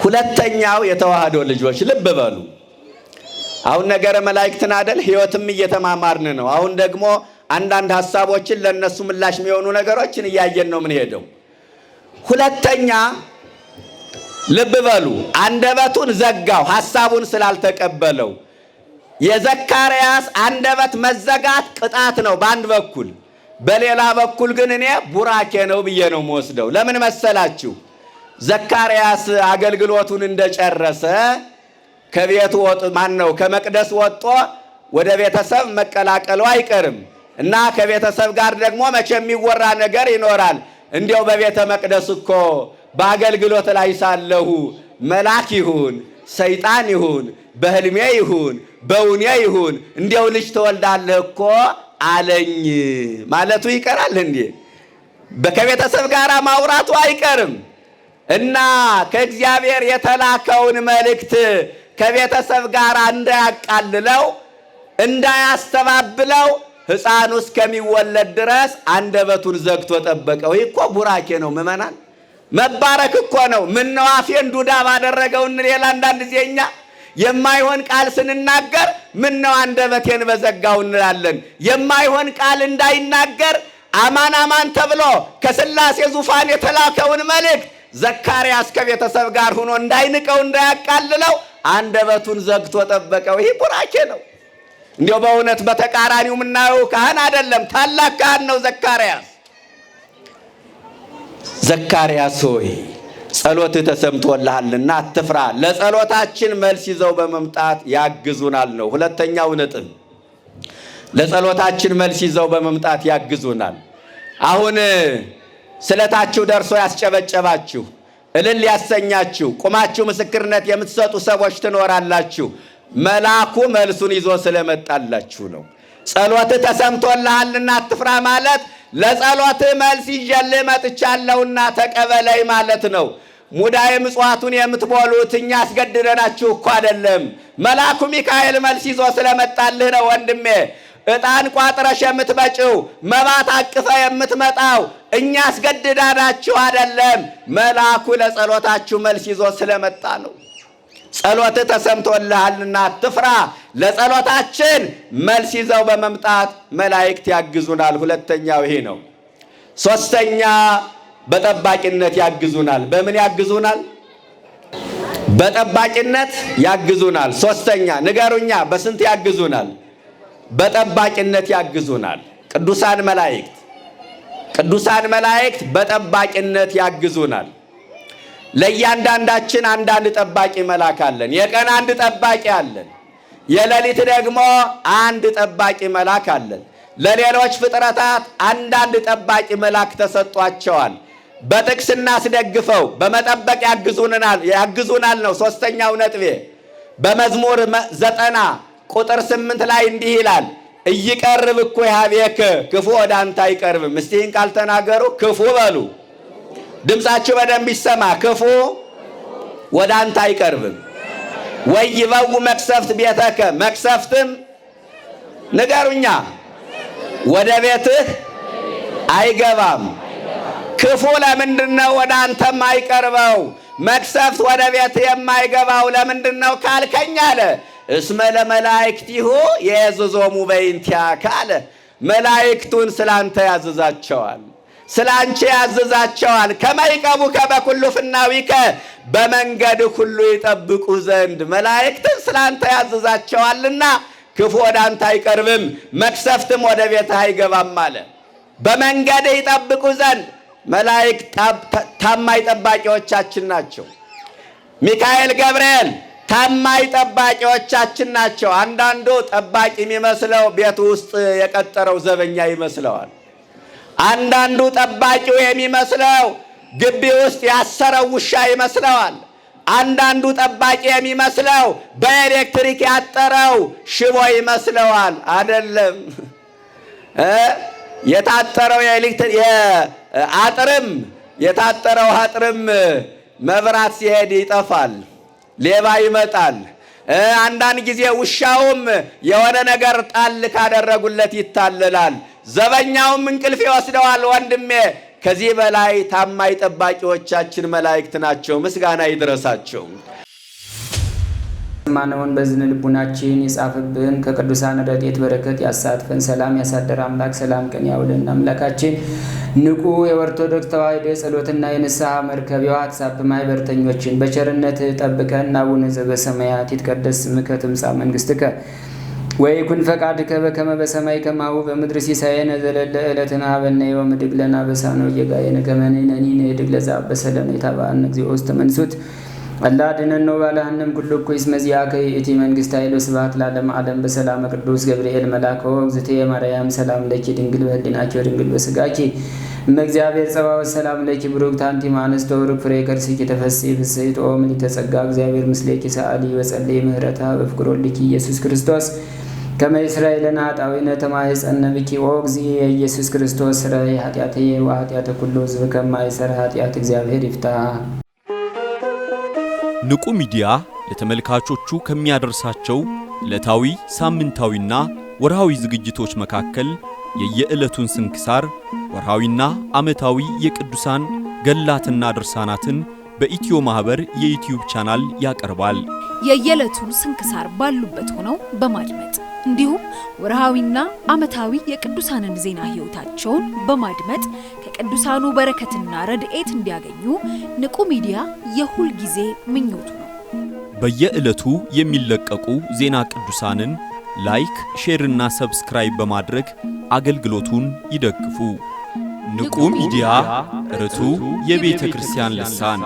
ሁለተኛው የተዋህዶ ልጆች ልብ በሉ። አሁን ነገረ መላእክትን አይደል ሕይወትም እየተማማርን ነው። አሁን ደግሞ አንዳንድ ሐሳቦችን ለነሱ ምላሽ የሚሆኑ ነገሮችን እያየን ነው ምን ሄደው። ሁለተኛ ልብ በሉ፣ አንደበቱን ዘጋው ሐሳቡን ስላልተቀበለው። የዘካርያስ አንደበት መዘጋት ቅጣት ነው በአንድ በኩል፣ በሌላ በኩል ግን እኔ ቡራኬ ነው ብዬ ነው የምወስደው። ለምን መሰላችሁ? ዘካርያስ አገልግሎቱን እንደጨረሰ ከቤቱ ከመቅደስ ወጥቶ ወደ ቤተሰብ መቀላቀሉ አይቀርም እና ከቤተሰብ ጋር ደግሞ መቼ የሚወራ ነገር ይኖራል። እንዲያው በቤተ መቅደስ እኮ በአገልግሎት ላይ ሳለሁ መልአክ ይሁን ሰይጣን ይሁን በህልሜ ይሁን በውኔ ይሁን እንዲያው ልጅ ትወልዳለህ እኮ አለኝ ማለቱ ይቀራል እንዴ? ከቤተሰብ ጋር ማውራቱ አይቀርም እና ከእግዚአብሔር የተላከውን መልእክት ከቤተሰብ ጋር እንዳያቃልለው እንዳያስተባብለው ሕፃኑ እስከሚወለድ ድረስ አንደበቱን ዘግቶ ጠበቀው። ይህ እኮ ቡራኬ ነው ምዕመናን፣ መባረክ እኮ ነው። ምነው አፌን ዱዳ ባደረገው እንሌላ አንዳንድ ጊዜ እኛ የማይሆን ቃል ስንናገር ምነው አንደበቴን በዘጋው እንላለን። የማይሆን ቃል እንዳይናገር አማን አማን ተብሎ ከሥላሴ ዙፋን የተላከውን መልእክት ዘካርያስ ከቤተሰብ ጋር ሆኖ እንዳይንቀው እንዳያቃልለው አንደበቱን ዘግቶ ጠበቀው። ይህ ቡራኬ ነው። እንዲያው በእውነት በተቃራኒው የምናየው ካህን አይደለም፣ ታላቅ ካህን ነው ዘካርያስ። ዘካርያስ ሆይ ጸሎትህ ተሰምቶልሃልና አትፍራ፣ ለጸሎታችን መልስ ይዘው በመምጣት ያግዙናል ነው ሁለተኛው ነጥብ። ለጸሎታችን መልስ ይዘው በመምጣት ያግዙናል። አሁን ስለታችሁ ደርሶ ያስጨበጨባችሁ እልል ያሰኛችሁ ቁማችሁ ምስክርነት የምትሰጡ ሰዎች ትኖራላችሁ። መልአኩ መልሱን ይዞ ስለመጣላችሁ ነው። ጸሎትህ ተሰምቶልሃልና አትፍራ ማለት ለጸሎትህ መልስ ይዤልህ መጥቻለሁና ተቀበለኝ ማለት ነው። ሙዳየ ምጽዋቱን የምትበሉት እኛ አስገድደናችሁ እኮ አይደለም። መልአኩ ሚካኤል መልስ ይዞ ስለመጣልህ ነው ወንድሜ። ዕጣን ቋጥረሽ የምትበጭው መባት አቅፈ የምትመጣው እኛ አስገድዳናችሁ አይደለም። መልአኩ ለጸሎታችሁ መልስ ይዞ ስለመጣ ነው። ጸሎትህ ተሰምቶልሃልና አትፍራ። ለጸሎታችን መልስ ይዘው በመምጣት መላእክት ያግዙናል። ሁለተኛው ይሄ ነው። ሶስተኛ በጠባቂነት ያግዙናል። በምን ያግዙናል? በጠባቂነት ያግዙናል። ሶስተኛ ንገሩኛ፣ በስንት ያግዙናል? በጠባቂነት ያግዙናል። ቅዱሳን መላእክት በጠባቂነት ያግዙናል። ለእያንዳንዳችን አንዳንድ ጠባቂ መልአክ አለን። የቀን አንድ ጠባቂ አለን። የሌሊት ደግሞ አንድ ጠባቂ መልአክ አለን። ለሌሎች ፍጥረታት አንዳንድ ጠባቂ መልአክ ተሰጧቸዋል። በጥቅስ እናስደግፈው በመጠበቅ ያግዙናል ነው ሶስተኛው ነጥቤ። በመዝሙር 90 ቁጥር 8 ላይ እንዲህ ይላል፣ እይቀርብ እኮ ኀቤከ ክፉ ወደ አንተ አይቀርብም። እስቲ ይህን ቃል ተናገሩ። ክፉ በሉ፣ ድምፃችሁ በደንብ ይሰማ። ክፉ ወደ አንተ አይቀርብም። ወይበው መቅሰፍት ቤተከ፣ መቅሰፍትም ንገሩኛ ወደ ቤትህ አይገባም። ክፉ ለምንድን ነው ወደ አንተም አይቀርበው? መቅሰፍት ወደ ቤትህ የማይገባው ለምንድን ነው ካልከኝ አለ እስመ ለመላእክቲሁ የያዘዞሙ በእንቲአከ አለ። መላእክቱን ስላንተ ያዘዛቸዋል፣ ስላንቺ ያዘዛቸዋል። ከመይቀቡ ከበኩሉ ፍናዊከ በመንገድ ሁሉ ይጠብቁ ዘንድ መላእክትን ስላንተ ያዘዛቸዋልና ክፉ ወደ አንተ አይቀርብም፣ መቅሰፍትም ወደ ቤትህ አይገባም አለ። በመንገድህ ይጠብቁ ዘንድ መላእክት ታማኝ ጠባቂዎቻችን ናቸው። ሚካኤል፣ ገብርኤል ታማኝ ጠባቂዎቻችን ናቸው። አንዳንዱ ጠባቂ የሚመስለው ቤቱ ውስጥ የቀጠረው ዘበኛ ይመስለዋል። አንዳንዱ ጠባቂው የሚመስለው ግቢ ውስጥ ያሰረው ውሻ ይመስለዋል። አንዳንዱ ጠባቂ የሚመስለው በኤሌክትሪክ ያጠረው ሽቦ ይመስለዋል። አይደለም። የታጠረው የታጠረው አጥርም መብራት ሲሄድ ይጠፋል፣ ሌባ ይመጣል። አንዳንድ ጊዜ ውሻውም የሆነ ነገር ጣል ካደረጉለት ይታለላል፣ ዘበኛውም እንቅልፍ ይወስደዋል። ወንድሜ ከዚህ በላይ ታማኝ ጠባቂዎቻችን መላእክት ናቸው። ምስጋና ይድረሳቸው። ማነውን በዝን ልቡናችን ይጻፍብን፣ ከቅዱሳን ረድኤት በረከት ያሳትፈን። ሰላም ያሳደር አምላክ ሰላም ቀን ያውለን። አምላካችን ንቁ የኦርቶዶክስ ተዋሕዶ የጸሎትና የንስሐ መርከቢያዋ ተሳብ ማኅበርተኞችን በቸርነት ጠብቀን። አቡነ ዘበሰማያት ይትቀደስ ስምከ ትምጻእ መንግሥትከ ወይኩን ፈቃድከ በከመ በሰማይ ከማሁ በምድር ሲሳየነ ዘለለ ዕለትነ ሀበነ ዮም ወኅድግ ለነ አበሳነ ወጌጋየነ ከመ ንሕነኒ ንኅድግ ለዘአበሰ ለነ ኢታብአነ እግዚኦ ውስተ መንሱት አላ ድነኖ ባለሃንም ኩሉ እኩይ እስመ ዚአከ ይእቲ መንግሥት ኃይል ወስብሐት ለዓለመ ዓለም። በሰላመ ቅዱስ ገብርኤል መልአከ እግዝእትየ ማርያም ሰላም ለኪ ድንግል በኅሊናኪ ወድንግል በሥጋኪ እመ እግዚአብሔር ጸባኦት ሰላም ለኪ ብሩክት አንቲ እምአንስቶ ወብሩክ ፍሬ ከርሥኪ ተፈሥሒ ፍሥሕት ኦ ምልዕተ ጸጋ እግዚአብሔር ምስሌኪ ሰአሊ ወጸልዪ ምህረታ በፍቅር ወልድኪ ኢየሱስ ክርስቶስ ከመ ይስረይ ለነ ኃጣውኢነ ተማኅፀነ ብኪ ኦ እግዚእ ኢየሱስ ክርስቶስ ስረይ ኃጢአትየ ወኃጢአተ ኩሉ ሕዝብ ከማይሠራ ኃጢአት እግዚአብሔር ይፍታ። ንቁ ሚዲያ ለተመልካቾቹ ከሚያደርሳቸው ዕለታዊ ሳምንታዊና ወርሃዊ ዝግጅቶች መካከል የየዕለቱን ስንክሳር ወርሃዊና ዓመታዊ የቅዱሳን ገላትና ድርሳናትን በኢትዮ ማህበር የዩቲዩብ ቻናል ያቀርባል። የየዕለቱን ስንክሳር ባሉበት ሆነው በማድመጥ እንዲሁም ወርሃዊና ዓመታዊ የቅዱሳንን ዜና ሕይወታቸውን በማድመጥ ከቅዱሳኑ በረከትና ረድኤት እንዲያገኙ ንቁ ሚዲያ የሁል ጊዜ ምኞቱ ነው። በየዕለቱ የሚለቀቁ ዜና ቅዱሳንን ላይክ፣ ሼር እና ሰብስክራይብ በማድረግ አገልግሎቱን ይደግፉ። ንቁ ሚዲያ ርቱ የቤተ ክርስቲያን ልሳን